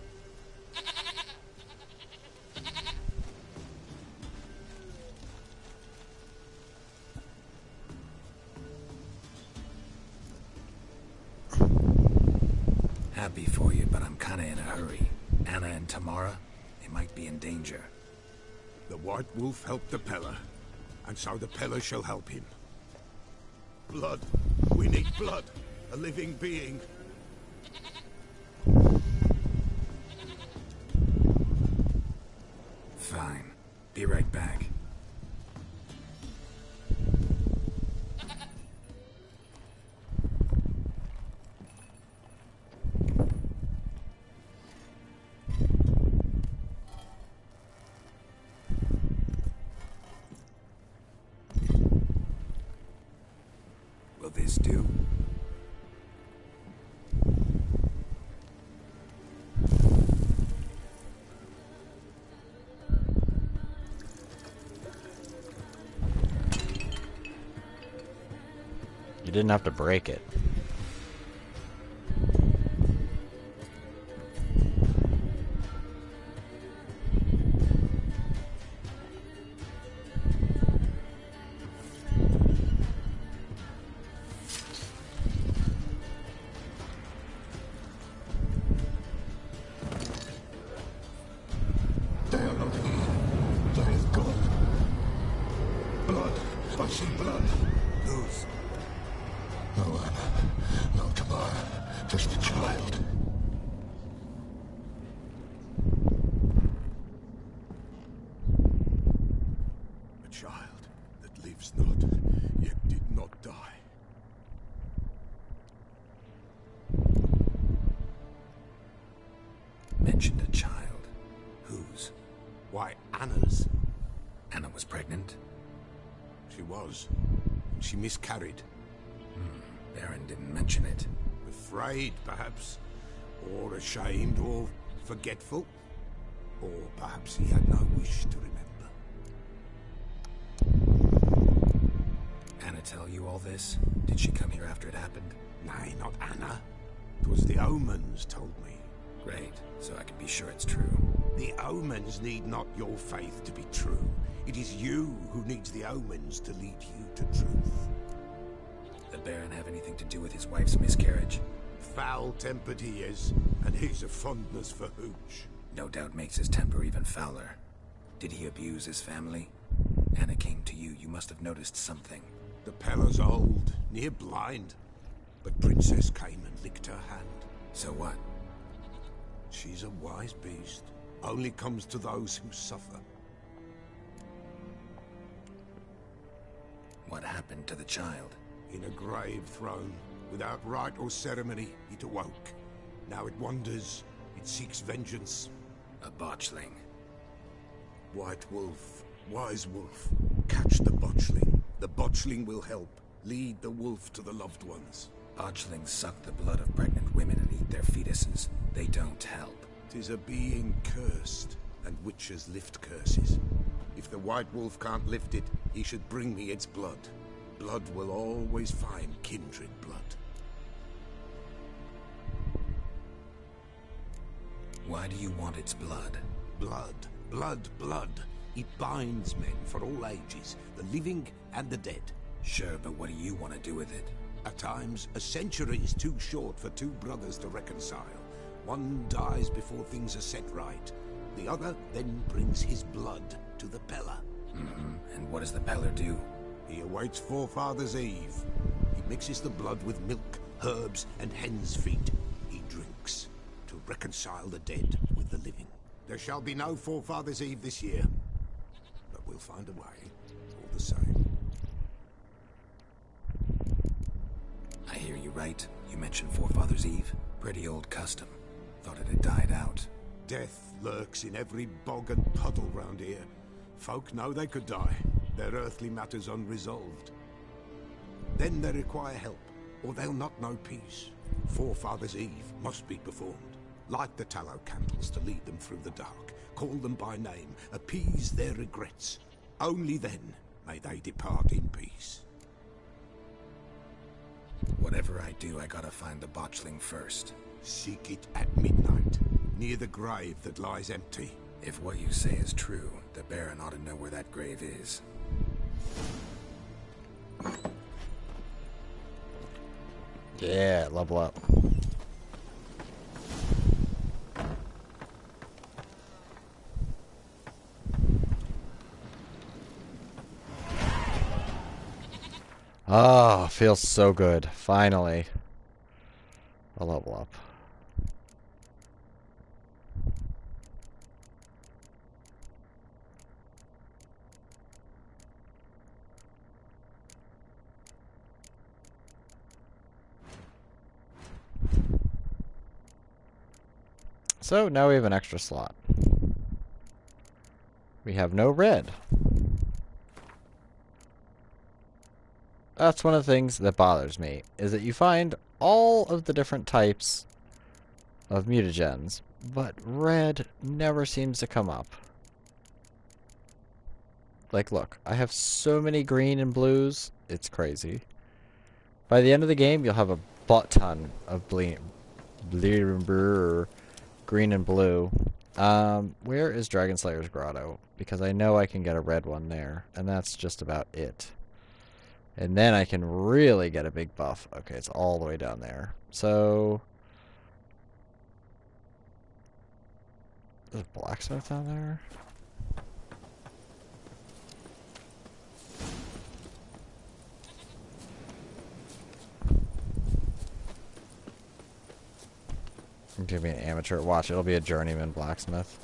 Happy for you, but I'm kinda in a hurry. Anna and Tamara, they might be in danger. The White Wolf helped the Pellar, and so the Pellar shall help him. Blood. We need blood. A living being. Fine. Be right back. Will this do? You didn't have to break it. They are not here. There is God. Blood. Spicy blood. Whose? No Anna. No Tamara. Just a child. A child that lives not, yet did not die. Mentioned a child. Whose? Why, Anna's. Anna was pregnant? She was. She miscarried. Baron didn't mention it. Afraid, perhaps. Or ashamed, or forgetful. Or perhaps he had no wish to remember. Anna tell you all this? Did she come here after it happened? Nay, not Anna. 'Twas the omens told me. Great, so I can be sure it's true. The omens need not your faith to be true. It is you who needs the omens to lead you to truth. The Baron have anything to do with his wife's miscarriage? Foul-tempered he is, and he's a fondness for hooch. No doubt makes his temper even fouler. Did he abuse his family? Anna came to you. You must have noticed something. The Pella's old, near blind. But Princess came and licked her hand. So what? She's a wise beast. Only comes to those who suffer. What happened to the child? In a grave thrown, without rite or ceremony, it awoke. Now it wanders, it seeks vengeance. A botchling. White Wolf, wise wolf, catch the botchling. The botchling will help. Lead the wolf to the loved ones. Botchlings suck the blood of pregnant women and eat their fetuses. They don't help. 'Tis a being cursed, and witches lift curses. If the White Wolf can't lift it, he should bring me its blood. Blood will always find kindred blood. Why do you want its blood? Blood, blood, blood. It binds men for all ages, the living and the dead. Sure, but what do you want to do with it? At times, a century is too short for two brothers to reconcile. One dies before things are set right. The other then brings his blood to the Pella. And what does the Peller do? He awaits Forefathers' Eve. He mixes the blood with milk, herbs, and hen's feet. He drinks to reconcile the dead with the living. There shall be no Forefathers' Eve this year, but we'll find a way, all the same. I hear you right. You mentioned Forefathers' Eve. Pretty old custom. Thought it had died out. Death lurks in every bog and puddle round here. Folk know they could die, their earthly matters unresolved. Then they require help, or they'll not know peace. Forefathers' Eve must be performed. Light the tallow candles to lead them through the dark. Call them by name, appease their regrets. Only then may they depart in peace. Whatever I do, I gotta find the botchling first. Seek it at midnight, near the grave that lies empty. If what you say is true, the Baron ought to know where that grave is. Yeah, level up. Oh, feels so good. Finally. A level up. So now we have an extra slot. We have no red. That's one of the things that bothers me, is that you find all of the different types of mutagens, but red never seems to come up. Like, look, I have so many green and blues, it's crazy. By the end of the game, you'll have a butt ton of green and blue. Where is Dragonslayer's Grotto? Because I know I can get a red one there, and that's just about it. And then I can really get a big buff. Okay, it's all the way down there. So there's a blacksmith down there. Give me an amateur. Watch, it'll be a journeyman blacksmith.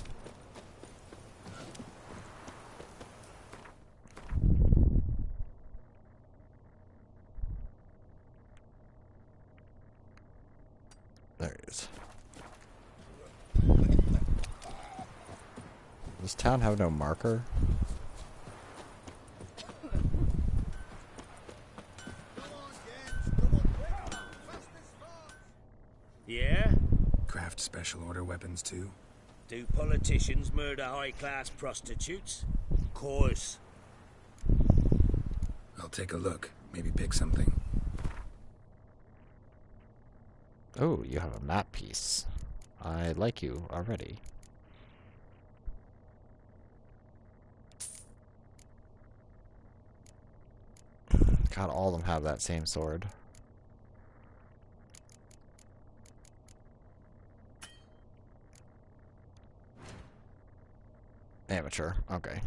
There he is. Does town have no marker? Yeah? Craft special order weapons too? Do politicians murder high-class prostitutes? Of course. I'll take a look. Maybe pick something. Oh, you have a map piece. I like you already. God, all of them have that same sword. Amateur, okay.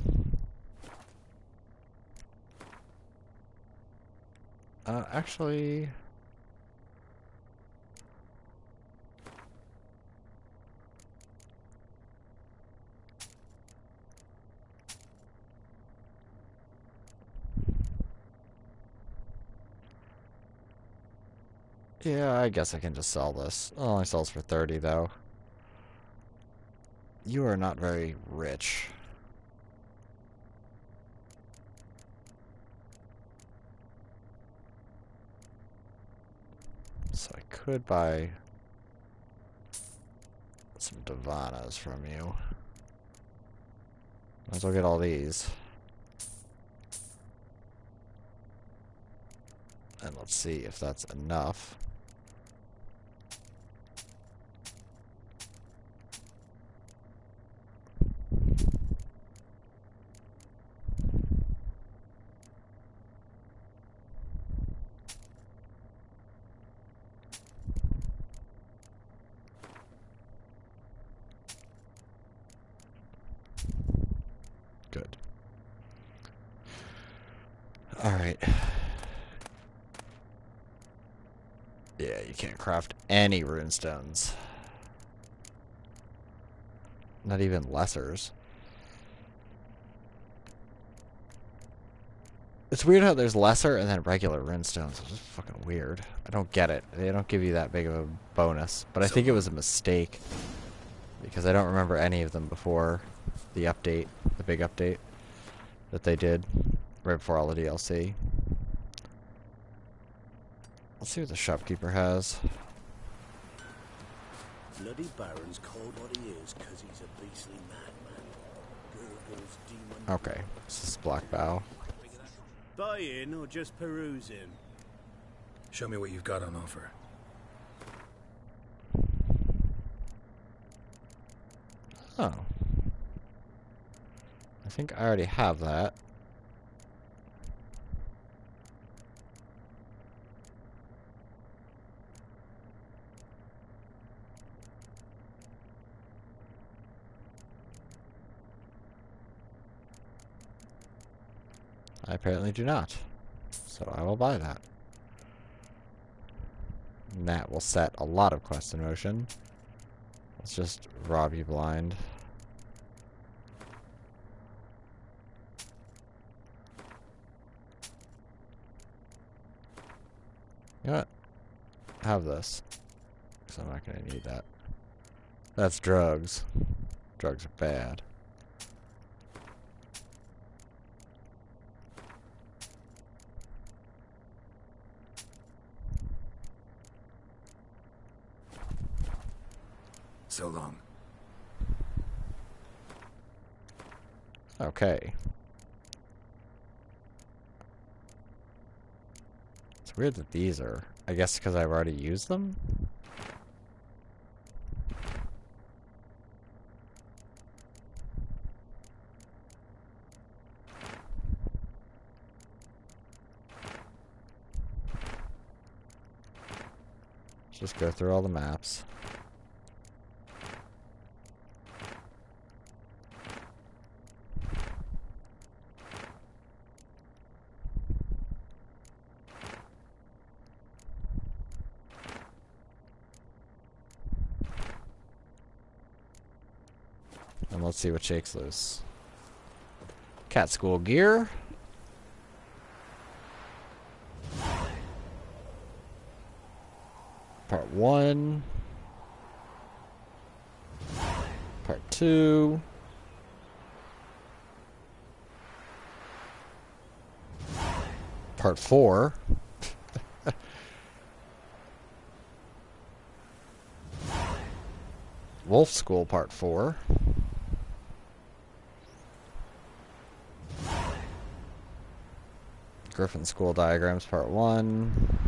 Actually... Yeah, I guess I can just sell this. It only sells for 30, though. You are not very rich. So I could buy some Divanas from you. Might as well get all these. And let's see if that's enough. Good. Alright. Yeah, you can't craft any runestones. Not even lessers. It's weird how there's lesser and then regular runestones. It's just fucking weird. I don't get it. They don't give you that big of a bonus. But I think it was a mistake. Because I don't remember any of them before the update. The big update that they did. Right before all the DLC. Let's see what the shopkeeper has. Bloody Baron's called what he is because he's a beastly madman. Gurgles, demon... Okay, this is Black Bow. Buy in or just peruse him? Show me what you've got on offer. Oh. I think I already have that. I apparently do not. So I will buy that. And that will set a lot of quests in motion. Let's just rob you blind. You know what? Have this. Because I'm not going to need that. That's drugs. Drugs are bad. So long. Okay. It's weird that these are... I guess because I've already used them? Let's just go through all the maps. And let's see what shakes loose. Cat school gear. Part 1. Part 2. Part 4. Wolf School Part 4. Griffin School Diagrams Part 1.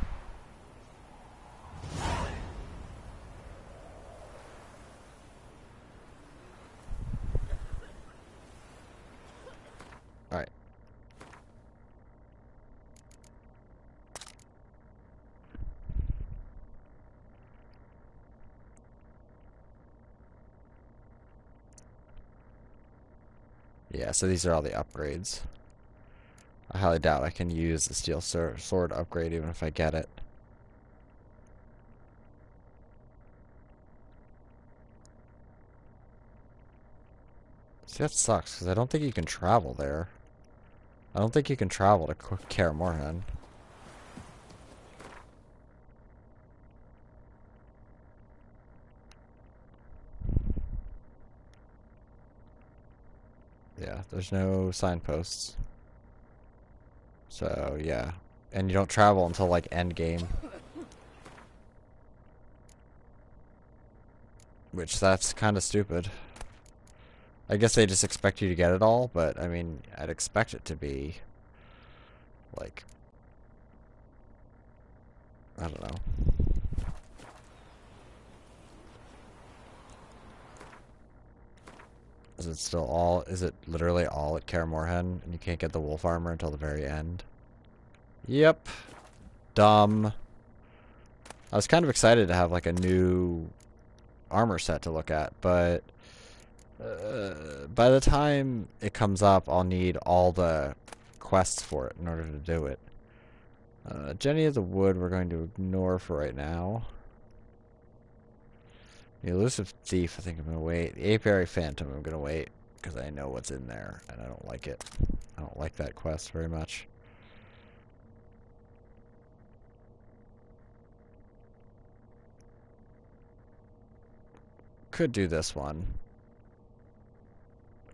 Alright. Yeah, so these are all the upgrades. I highly doubt I can use the steel sword upgrade even if I get it. See, that sucks, because I don't think you can travel there. I don't think you can travel to Kaer Morhen. Yeah, there's no signposts. So, yeah. And you don't travel until, like, endgame. Which, that's kind of stupid. I guess they just expect you to get it all, but, I mean, I'd expect it to be, like, I don't know. Is it literally all at Kaer Morhen, and you can't get the wolf armor until the very end? Yep. Dumb. I was kind of excited to have, like, a new armor set to look at, but by the time it comes up, I'll need all the quests for it in order to do it. Jenny of the Wood we're going to ignore for right now. The Elusive Thief, I think I'm going to wait. The Apiary Phantom, I'm going to wait, because I know what's in there, and I don't like it. I don't like that quest very much. Could do this one.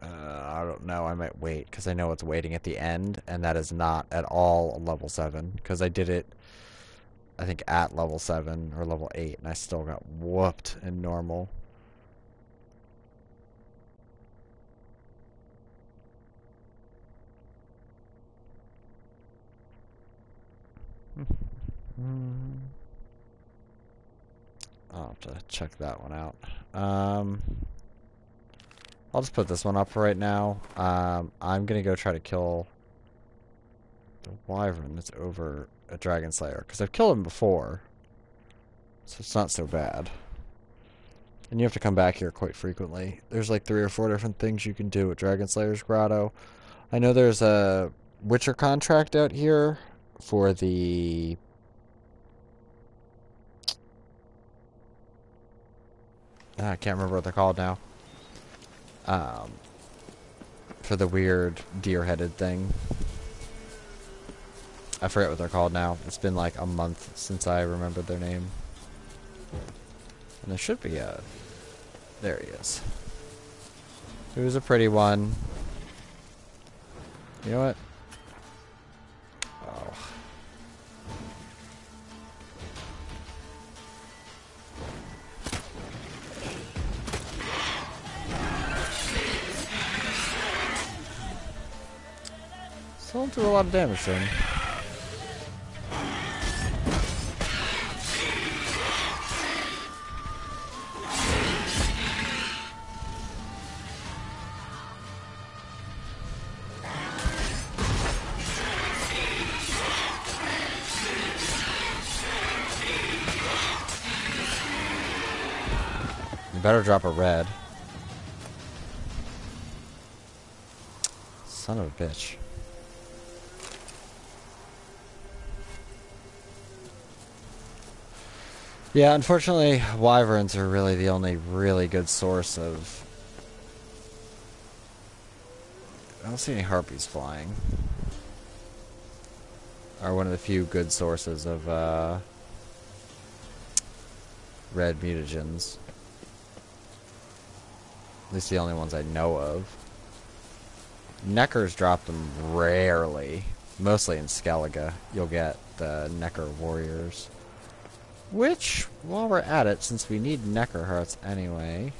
I don't know, I might wait, because I know it's waiting at the end, and that is not at all a level 7, because I did it, I think, at level 7 or level 8, and I still got whooped in normal. I'll have to check that one out. I'll just put this one up for right now. I'm gonna go try to kill the wyvern that's over a Dragon Slayer, because I've killed him before, so it's not so bad. And you have to come back here quite frequently. There's like 3 or 4 different things you can do at Dragon Slayer's Grotto. I know there's a Witcher contract out here for the I can't remember what they're called now. For the weird deer-headed thing. I forget what they're called now. It's been like a month since I remembered their name. And there should be a... There he is. Who's a pretty one? You know what? Oh. Still do a lot of damage to him. You better drop a red. Son of a bitch. Yeah, unfortunately, wyverns are really the only really good source of... I don't see any harpies flying. Are one of the few good sources of, red mutagens. At least the only ones I know of. Neckers drop them rarely. Mostly in Skellige, you'll get the Necker warriors. Which, while we're at it, since we need Necker hearts anyway,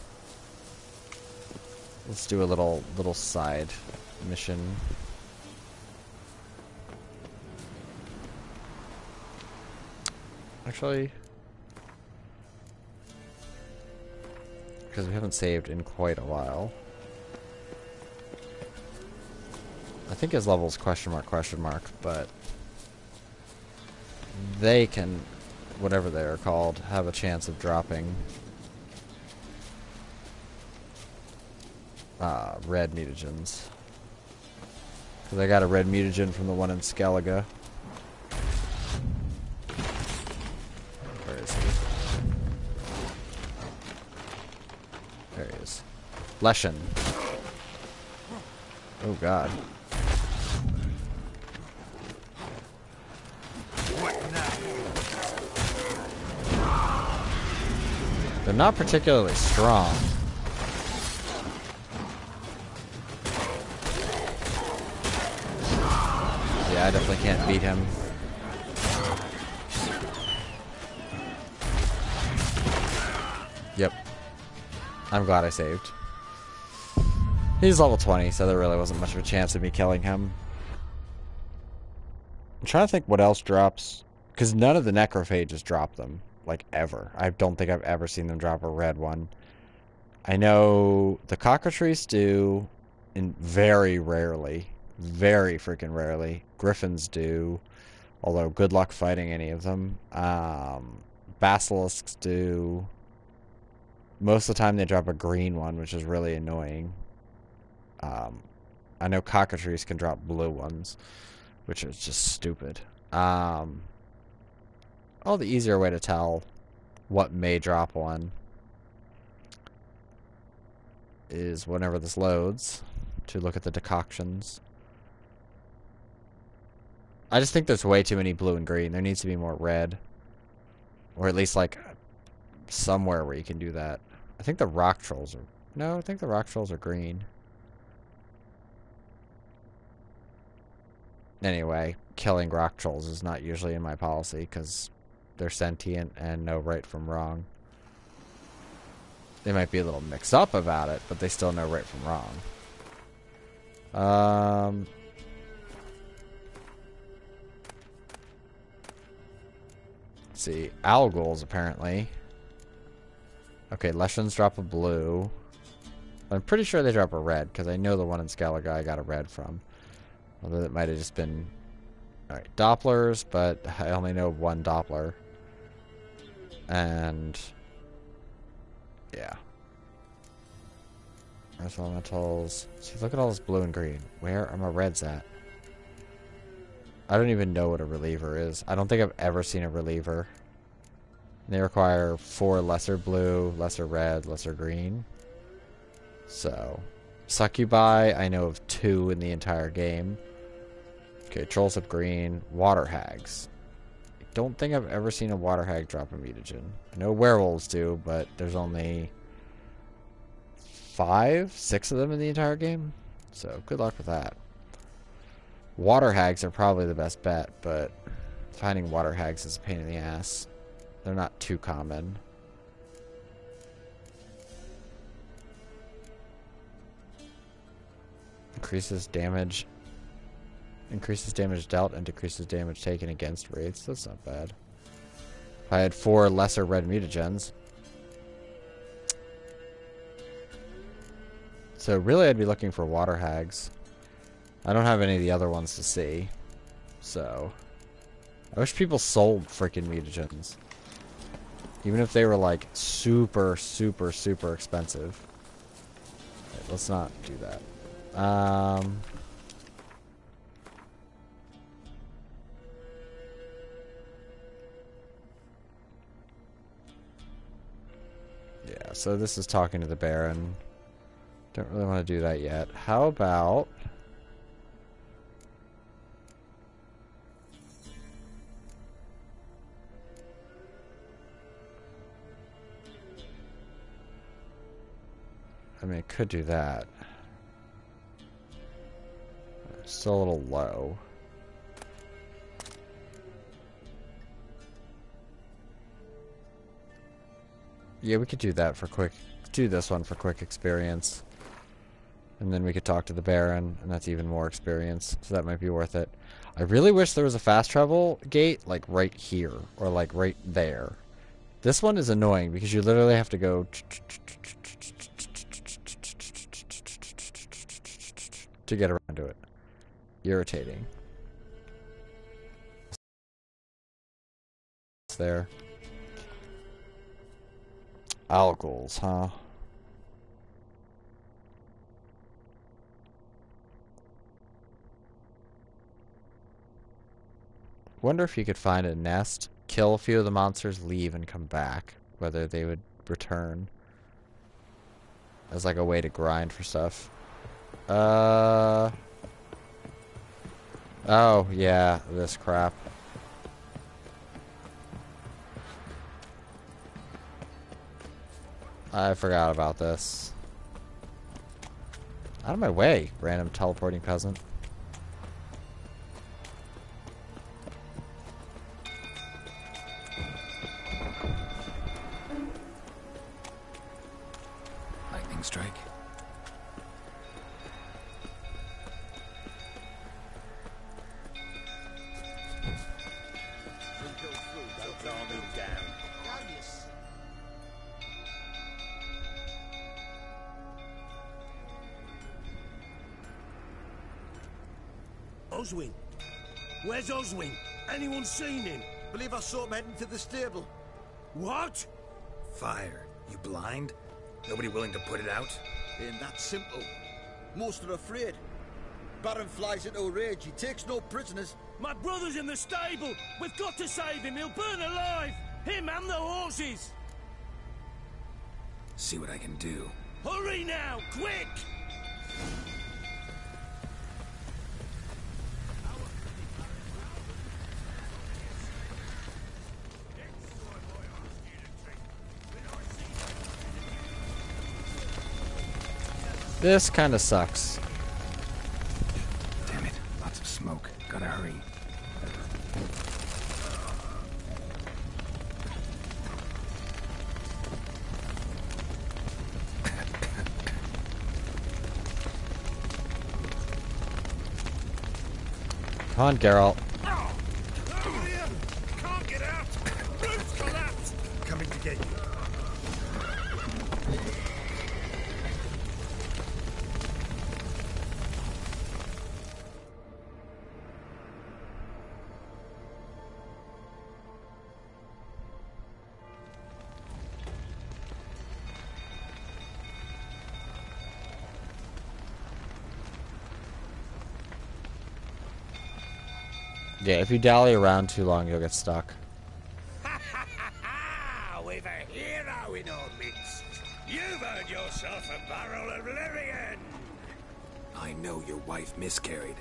let's do a little side mission. Actually, because we haven't saved in quite a while. I think his level's question mark, but they can, whatever they are called, have a chance of dropping red mutagens. Because I got a red mutagen from the one in Skellige. Where is he? There he is. Leshen. Oh god. They're not particularly strong. Yeah, I definitely can't beat him. Yep. I'm glad I saved. He's level 20, so there really wasn't much of a chance of me killing him. I'm trying to think what else drops. Because none of the necrophages drop them. Like, ever. I don't think I've ever seen them drop a red one. I know the cockatrice do, and very rarely. Very freaking rarely. Griffins do. Although, good luck fighting any of them. Basilisks do. Most of the time they drop a green one, which is really annoying. I know cockatrice can drop blue ones, which is just stupid. The easier way to tell what may drop one is whenever this loads to look at the decoctions. I just think there's way too many blue and green. There needs to be more red. Or at least like somewhere where you can do that. I think the rock trolls are... No, I think the rock trolls are green. Anyway, killing rock trolls is not usually in my policy because they're sentient and know right from wrong. They might be a little mixed up about it, but they still know right from wrong. Let's see. Alghols, apparently. Okay, Leshens drop a blue. I'm pretty sure they drop a red, because I know the one in Skellige I got a red from. Although it might have just been... Alright, Dopplers, but I only know one Doppler. And... yeah. Earth Elementals. See, look at all this blue and green. Where are my reds at? I don't even know what a reliever is. I don't think I've ever seen a reliever. They require 4 lesser blue, lesser red, lesser green. So, Succubi, I know of 2 in the entire game. Okay, Trolls of Green, Water Hags. I don't think I've ever seen a Water Hag drop a mutagen. I know werewolves do, but there's only 5, 6 of them in the entire game. So, good luck with that. Water Hags are probably the best bet, but finding Water Hags is a pain in the ass. They're not too common. Increases damage dealt and decreases damage taken against wraiths. That's not bad. If I had 4 lesser red mutagens. So really I'd be looking for Water Hags. I don't have any of the other ones to see. So I wish people sold freaking mutagens. Even if they were like super, super, super expensive. Okay, let's not do that. Yeah, so this is talking to the Baron. Don't really want to do that yet. How about... I mean, I could do that. It's still a little low. Yeah, we could do that for quick... do this one for quick experience. And then we could talk to the Baron, and that's even more experience. So that might be worth it. I really wish there was a fast travel gate, like, right here. Or, like, right there. This one is annoying, because you literally have to go... to get around to it. Irritating. It's there. Alghols, huh? wonder if you could find a nest, kill a few of the monsters, leave, and come back. Whether they would return as like a way to grind for stuff. Oh, yeah, this crap. I forgot about this. Out of my way, random teleporting peasant. Lightning strike. Oswin? Where's Oswin? Anyone seen him? Believe I saw him heading to the stable. What? Fire. You blind? Nobody willing to put it out? Ain't that simple. Most are afraid. Baron flies into a rage. He takes no prisoners. My brother's in the stable. We've got to save him. He'll burn alive. Him and the horses. See what I can do. Hurry now, quick! This kind of sucks. Damn it. Lots of smoke. Gotta hurry. Come on, Geralt. Can't get out! Roof's collapsed! Coming to get you. Yeah, if you dally around too long, you'll get stuck. We've a hero in our midst. You've earned yourself a barrel of Lyrian. I know your wife miscarried.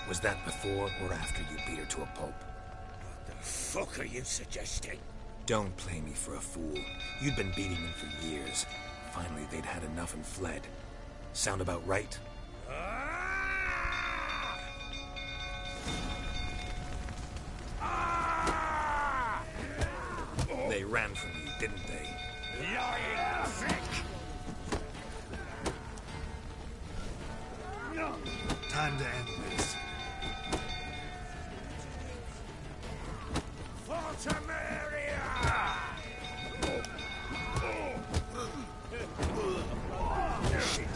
Was that before or after you beat her to a pulp? What the fuck are you suggesting? Don't play me for a fool. You'd been beating them for years. Finally, they'd had enough and fled. Sound about right? They ran from you, didn't they? Lying thick! Time to end this. Fortamaria! Shit.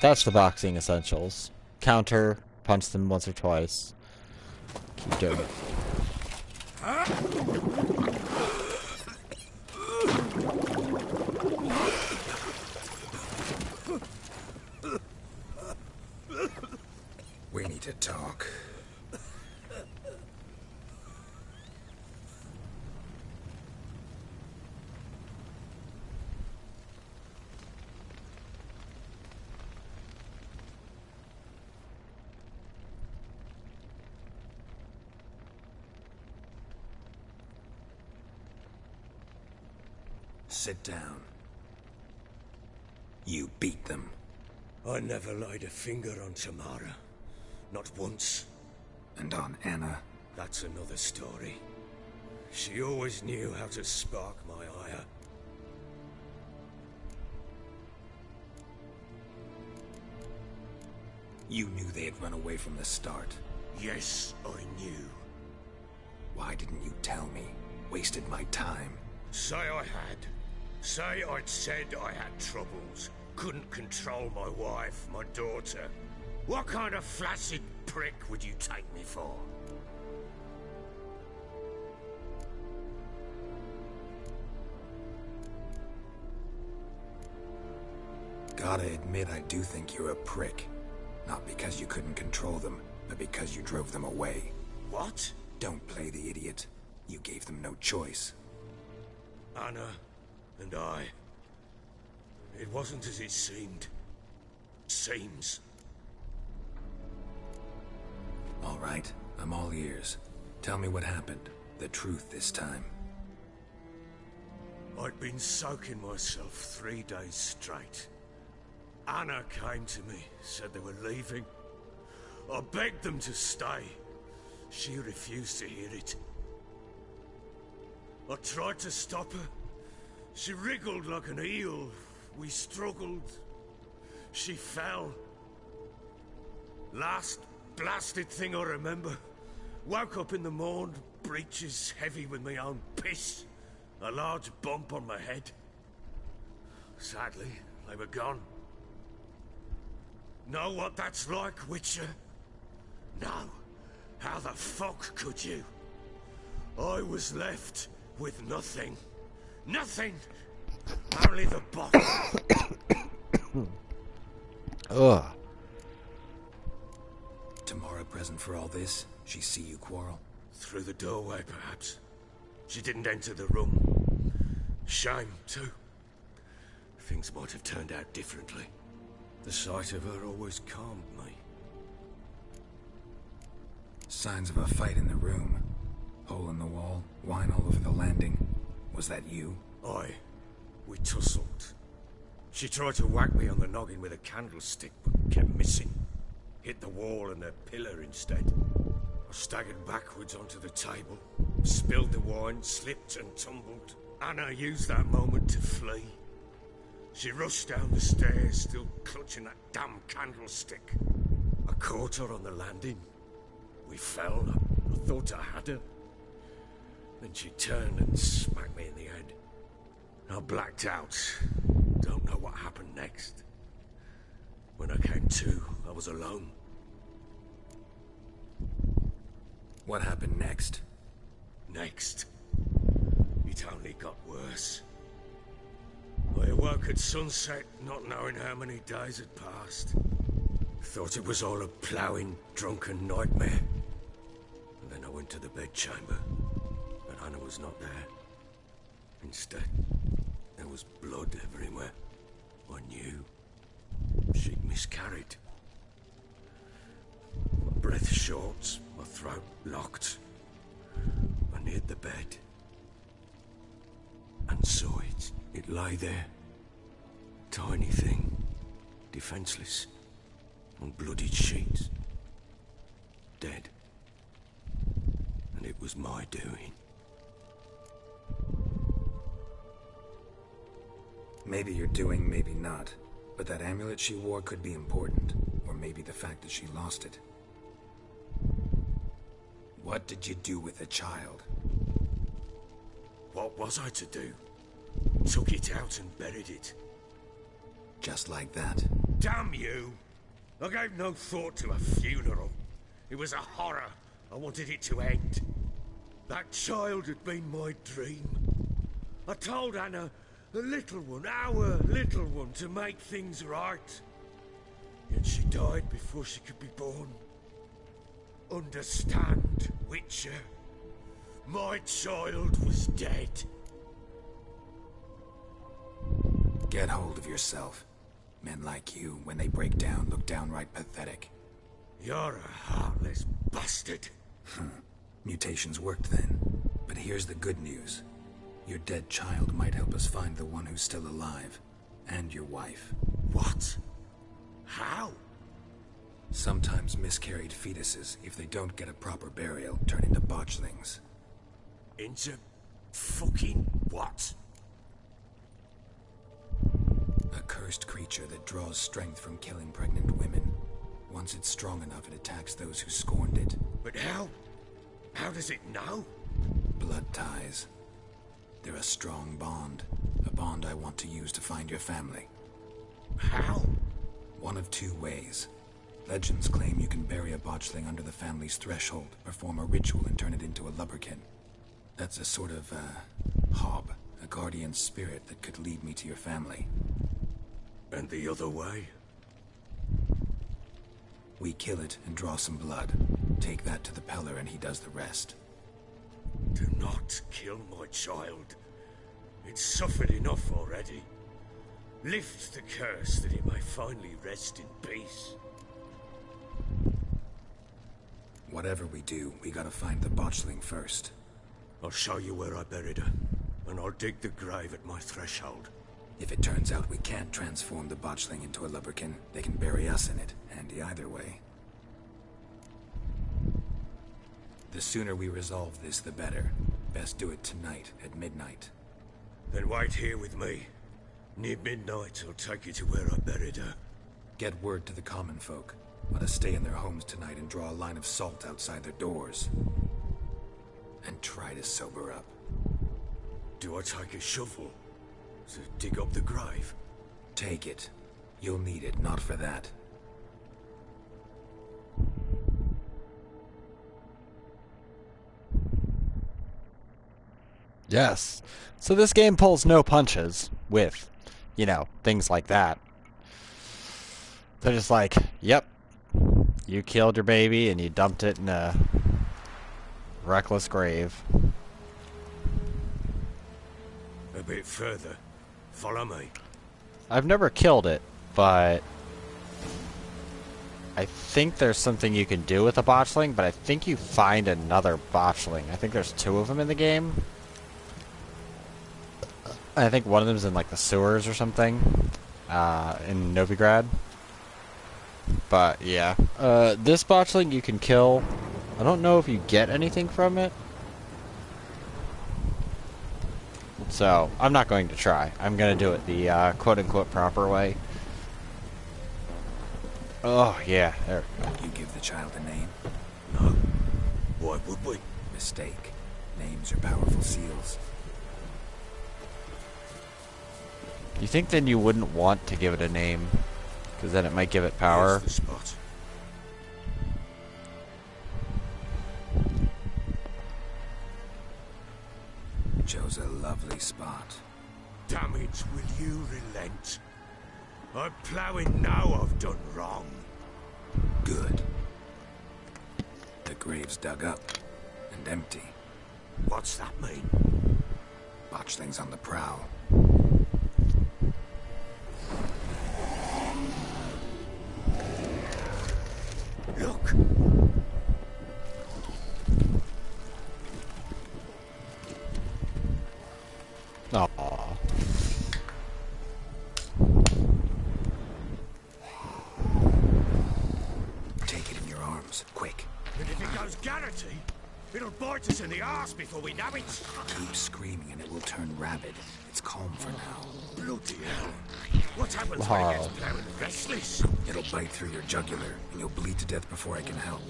That's the boxing essentials. Counter, punch them once or twice. Keep doing it. We need to talk. Sit down. You beat them. I never laid a finger on Tamara. Not once. And on Anna. That's another story. She always knew how to spark my ire. You knew they had run away from the start. Yes, I knew. Why didn't you tell me? Wasted my time. Say I had. Say I'd said I had troubles. Couldn't control my wife, my daughter. What kind of flaccid prick would you take me for? Gotta admit, I do think you're a prick. Not because you couldn't control them, but because you drove them away. What? Don't play the idiot. You gave them no choice. Anna and I... It wasn't as it seemed. Seems. All right, I'm all ears. Tell me what happened. The truth this time. I'd been soaking myself 3 days straight. Anna came to me, said they were leaving. I begged them to stay. She refused to hear it. I tried to stop her. She wriggled like an eel. We struggled. She fell. Last blasted thing I remember. Woke up in the morn, breeches heavy with my own piss. A large bump on my head. Sadly, they were gone. Know what that's like, Witcher? No. How the fuck could you? I was left with nothing. Nothing! Only the bottle. Ugh. Tamara present for all this? She see you quarrel? Through the doorway, perhaps. She didn't enter the room. Shame, too. Things might have turned out differently. The sight of her always calmed me. Signs of a fight in the room. Hole in the wall, wine all over the landing. Was that you? Aye. We tussled. She tried to whack me on the noggin with a candlestick, but kept missing. Hit the wall and a pillar instead. I staggered backwards onto the table, spilled the wine, slipped and tumbled. Anna used that moment to flee. She rushed down the stairs, still clutching that damn candlestick. I caught her on the landing. We fell. I thought I had her. Then she turned and smacked me in the head. I blacked out. Don't know what happened next. When I came to, I was alone. What happened next? Next? It only got worse. I awoke at sunset, not knowing how many days had passed. Thought it was all a ploughing, drunken nightmare. And then I went to the bedchamber, and Anna was not there. Instead, there was blood everywhere. I knew she'd miscarried. My breath short, my throat locked. I neared the bed and saw it. It lay there. Tiny thing. Defenseless. On bloodied sheets. Dead. And it was my doing. Maybe you're doing, maybe not. But that amulet she wore could be important. Or maybe the fact that she lost it. What did you do with the child? What was I to do? Took it out and buried it. Just like that? Damn you! I gave no thought to a funeral. It was a horror. I wanted it to end. That child had been my dream. I told Anna, the little one, our little one, to make things right. Yet she died before she could be born. Understand, Witcher? My child was dead. Get hold of yourself. Men like you, when they break down, look downright pathetic. You're a heartless bastard. Mutations worked then. But here's the good news. Your dead child might help us find the one who's still alive. And your wife. What? How? Sometimes miscarried fetuses, if they don't get a proper burial, turn into botchlings. Into fucking what? A cursed creature that draws strength from killing pregnant women. Once it's strong enough, it attacks those who scorned it. But how? How does it know? Blood ties. They're a strong bond. A bond I want to use to find your family. How? One of two ways. Legends claim you can bury a botchling under the family's threshold, perform a ritual and turn it into a lubberkin. That's a sort of, hob, a guardian spirit that could lead me to your family. And the other way? We kill it and draw some blood. Take that to the Peller and he does the rest. Do not kill my child. It's suffered enough already. Lift the curse that it may finally rest in peace. Whatever we do, we gotta find the botchling first. I'll show you where I buried her, and I'll dig the grave at my threshold. If it turns out we can't transform the botchling into a lubberkin, they can bury us in it. Handy either way. The sooner we resolve this, the better. Best do it tonight, at midnight. Then wait here with me. Near midnight, I'll take you to where I buried her. Get word to the common folk. Let us stay in their homes tonight and draw a line of salt outside their doors. And try to sober up. Do I take a shovel to dig up the grave? Take it. You'll need it, not for that. Yes. So this game pulls no punches with, you know, things like that. They're just like, yep, you killed your baby and you dumped it in a reckless grave. A bit further. Follow me. I've never killed it, but I think there's something you can do with a botchling, but I think you find another botchling. I think there's 2 of them in the game. I think one of them's in like the sewers or something in Novigrad. But yeah, this botchling you can kill. I don't know if you get anything from it, so I'm not going to try. I'm going to do it the quote-unquote proper way. Oh yeah, there we go. You give the child a name? No. Why would we? Mistake. Names are powerful seals. You think then you wouldn't want to give it a name, because then it might give it power? Here's the spot. Chose a lovely spot. Damn it, will you relent? I'm ploughing now I've done wrong. Good. The grave's dug up and empty. What's that mean? Botchling's on the prowl. Look! Aww. Take it in your arms, quick. And if it goes Garrity, it'll bite us in the arse before we know it. Keep screaming and it will turn rabid. It's calm for now. Bloody hell. What happens when it gets plowing restless? It'll bite through your jugular, and you'll bleed to death before I can help.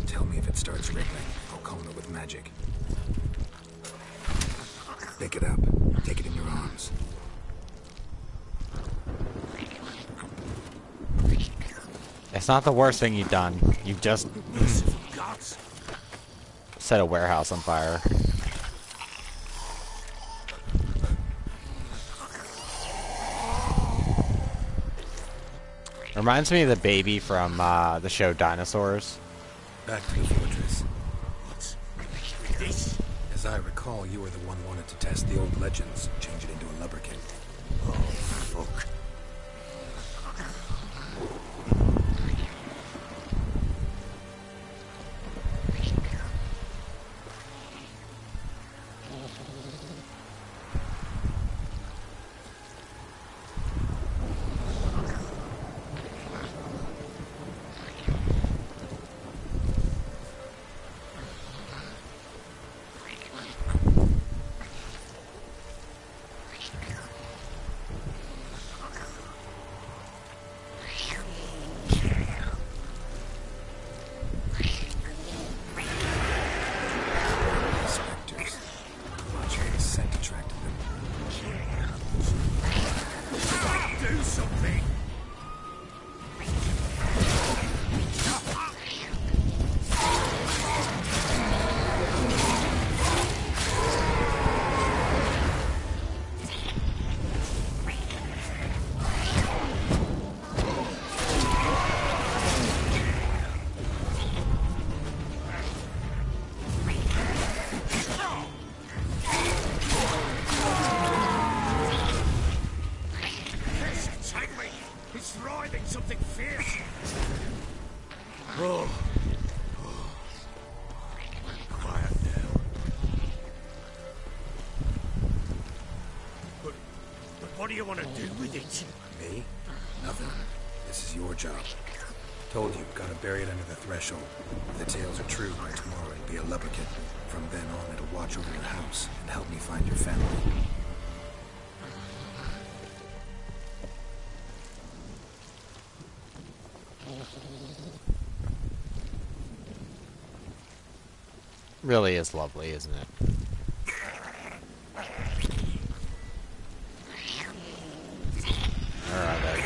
Tell me if it starts wriggling. I'll calm it with magic. Pick it up. Take it in your arms. It's not the worst thing you've done. You've just set a warehouse on fire. Reminds me of the baby from the show Dinosaurs. Back to the fortress. What's this? As I recall, you were the one wanted to test the old legends, change it into a lubberkin. Oh, fuck. It's writhing something fierce. Oh. Quiet now. But what do you want to do with it? Me? Nothing. This is your job. Told you, gotta bury it under the threshold. If the tales are true, by tomorrow it'll be a lubberkin. From then on, it'll watch over your house and help me find your family. Really is lovely, isn't it? Where are they?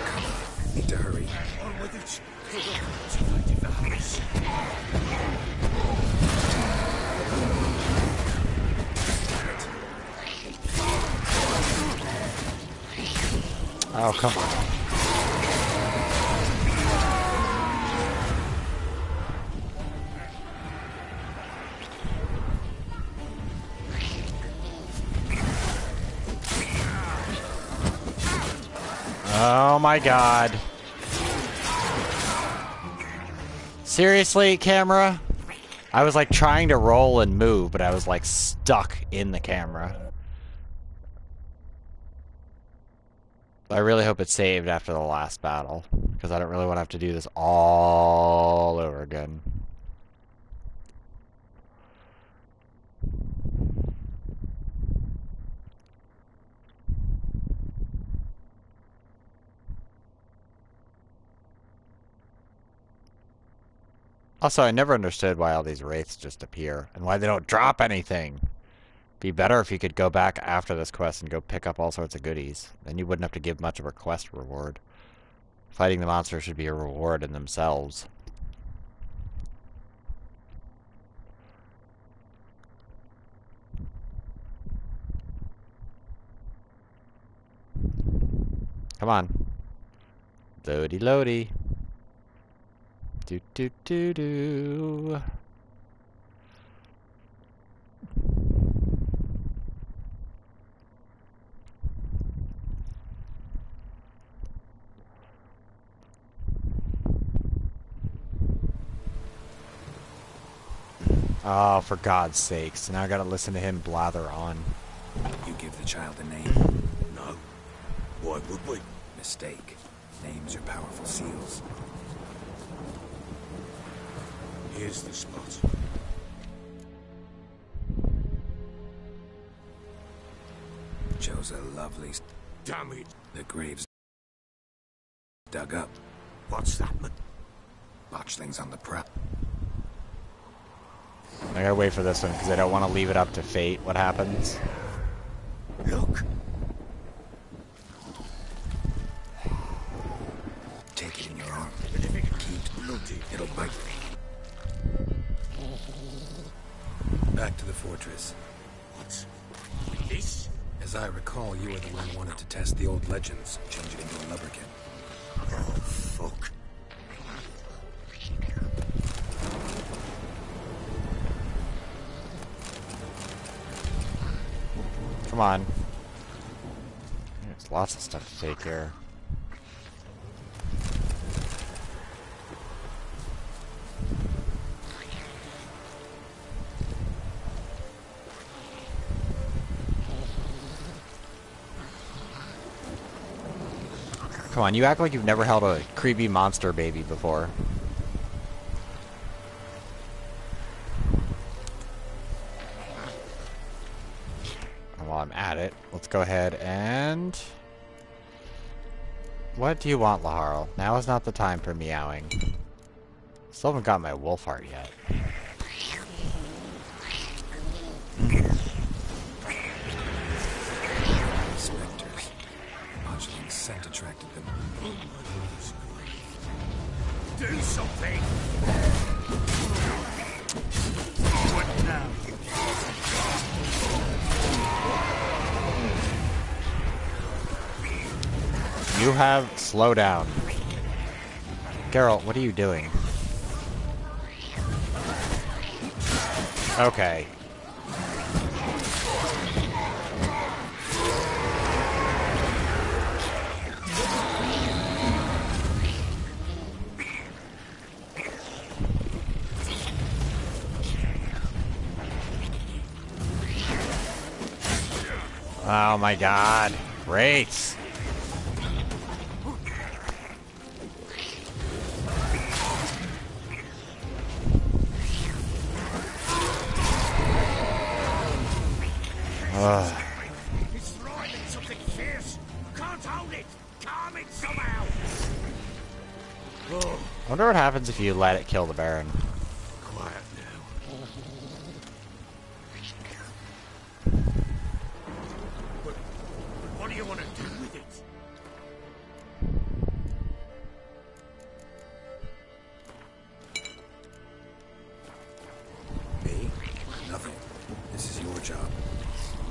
Come on, need to hurry. On with it. To find the house. Oh, come on. Oh my god. Seriously, camera? I was like trying to roll and move, but I was like stuck in the camera. I really hope it's saved after the last battle, because I don't really want to have to do this all over again. Also, I never understood why all these wraiths just appear, and why they don't drop anything. Be better if you could go back after this quest and go pick up all sorts of goodies. Then you wouldn't have to give much of a quest reward. Fighting the monster should be a reward in themselves. Come on. Loady loady. Do do do do. Oh, for God's sakes. Now I gotta listen to him blather on. You give the child a name. No. Why would we? Mistake. Names are powerful seals. Here's the spot. Chose a lovely... Damn it. The grave's dug up. What's that, man? Botchlings on the prowl. I gotta wait for this one, because I don't want to leave it up to fate what happens. Look. Take it in your arm. And if it keeps bloody, It'll bite. Back to the fortress. what? With this? As I recall, you were the one who wanted to test the old legends, change it into a lubberkin. Oh, fuck. Come on. There's lots of stuff to take here. Come on, you act like you've never held a creepy monster baby before. And while I'm at it, let's go ahead and... What do you want, Laharl? Now is not the time for meowing. Still haven't got my wolf heart yet. Spectres. Botchling's scent attracted them. Do something! What now? You have... Slow down. Geralt, what are you doing? Okay. Oh my god. Great. It's throwing at something fierce. Can't hold it. Calm it somehow. Oh, I wonder what happens if you let it kill the Baron. quiet now. But what do you want to do with it? Me? Nothing. This is your job.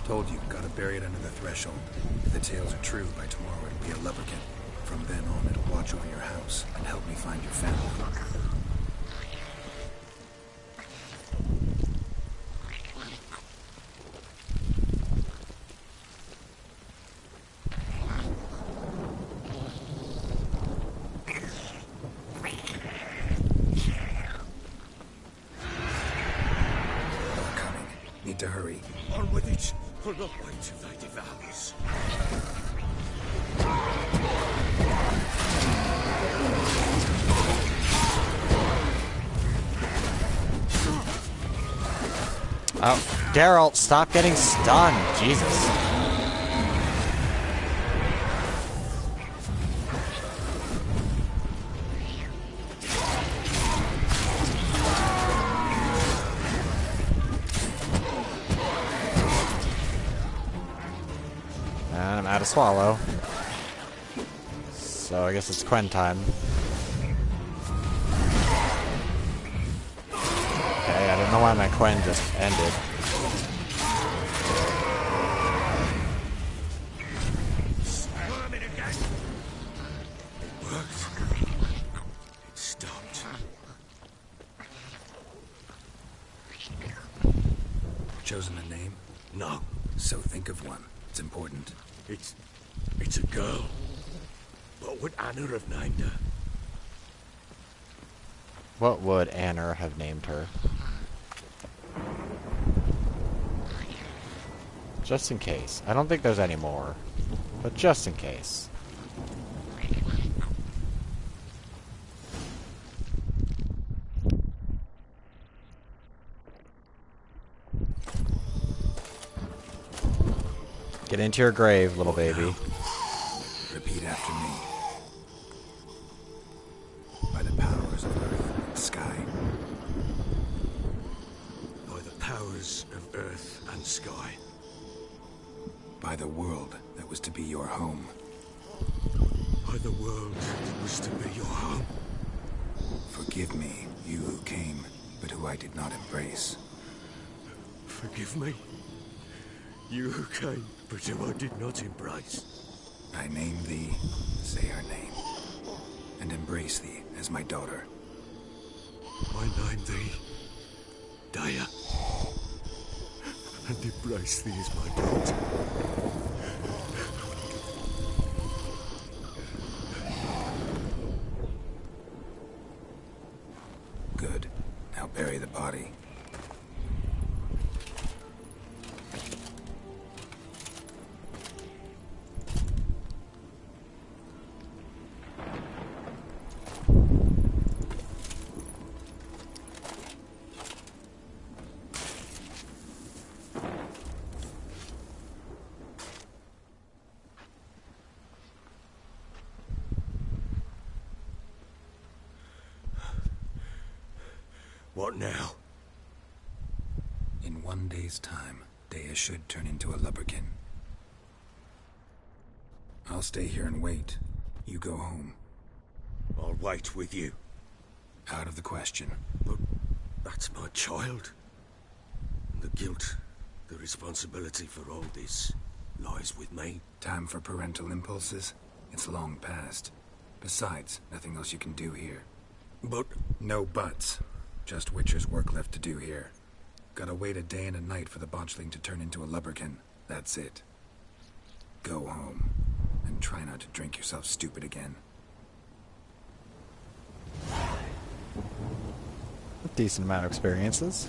Told you, gotta bury it under the threshold. If the tales are true, by tomorrow it'll be a lubberkin. From then on, it'll watch over your house and help me find your family. More coming. Need to hurry. On with it. I'll not wait till they devour us. Oh, Geralt, stop getting stunned. Jesus. And I'm out of swallow. So I guess it's Quen time. Okay, I don't know why my Quen just ended. Squirming again. It worked. It stopped. Chosen a name? No, So think of one. It's important. it's a girl. What would Anna have named her? What would Anner have named her? Just in case. I don't think there's any more. But just in case. Get into your grave, little baby. Repeat after me. By the powers of earth and sky. By the powers of earth and sky. By the world that was to be your home. By the world that was to be your home. Forgive me, you who came, but who I did not embrace. Forgive me. You who came, but who I did not embrace. I name thee, say her name, and embrace thee as my daughter. I name thee Daya, and embrace thee as my daughter. Good. Now bury the body. What now? In 1 day's time, Daya should turn into a lubberkin. I'll stay here and wait. You go home. I'll wait with you. Out of the question. But that's my child. The guilt, the responsibility for all this lies with me. Time for parental impulses? It's long past. Besides, nothing else you can do here. But No buts. Just Witcher's work left to do here. Gotta wait a day and a night for the botchling to turn into a lubberkin. That's it. Go home. And try not to drink yourself stupid again. A decent amount of experiences.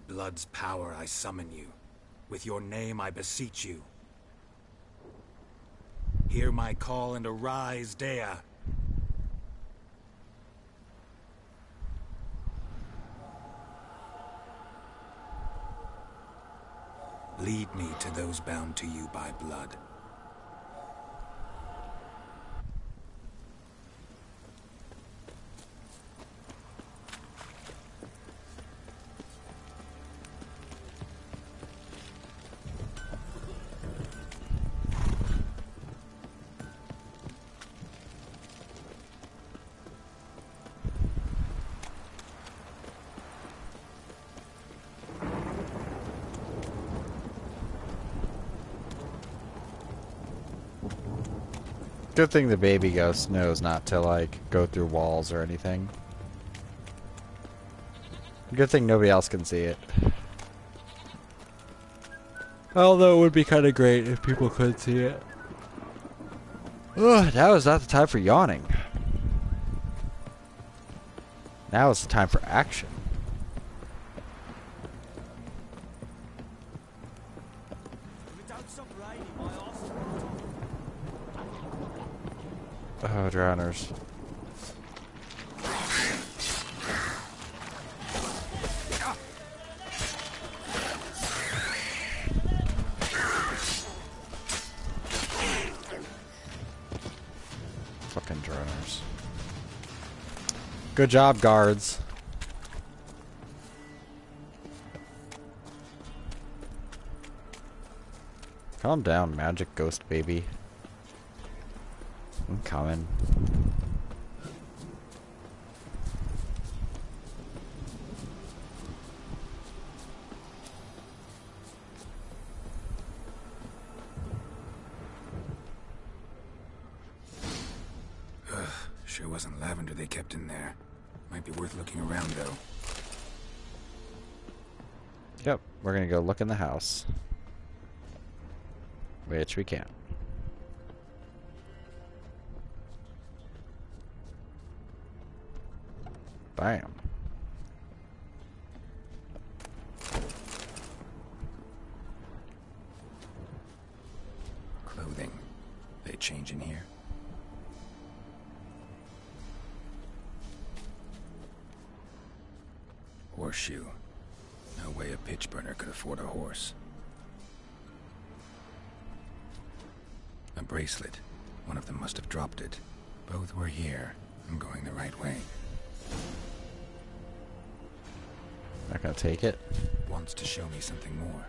blood's power I summon you. With your name I beseech you. Hear my call and arise, Dea. Lead me to those bound to you by blood. Good thing the baby ghost knows not to, like, go through walls or anything. Good thing nobody else can see it. Although it would be kind of great if people could see it. Ugh, now is not the time for yawning. Now is the time for action. Oh, drowners. Fucking drowners. Good job, guards. Calm down, magic ghost baby. I'm coming. Sure wasn't lavender they kept in there. Might be worth looking around, though. Yep, we're gonna go look in the house. Which we can't. Bam. Clothing. They change in here? Horseshoe. No way a pitch burner could afford a horse. A bracelet. One of them must have dropped it. Both were here. I'm going the right way. Not gonna take it. Wants to show me something more.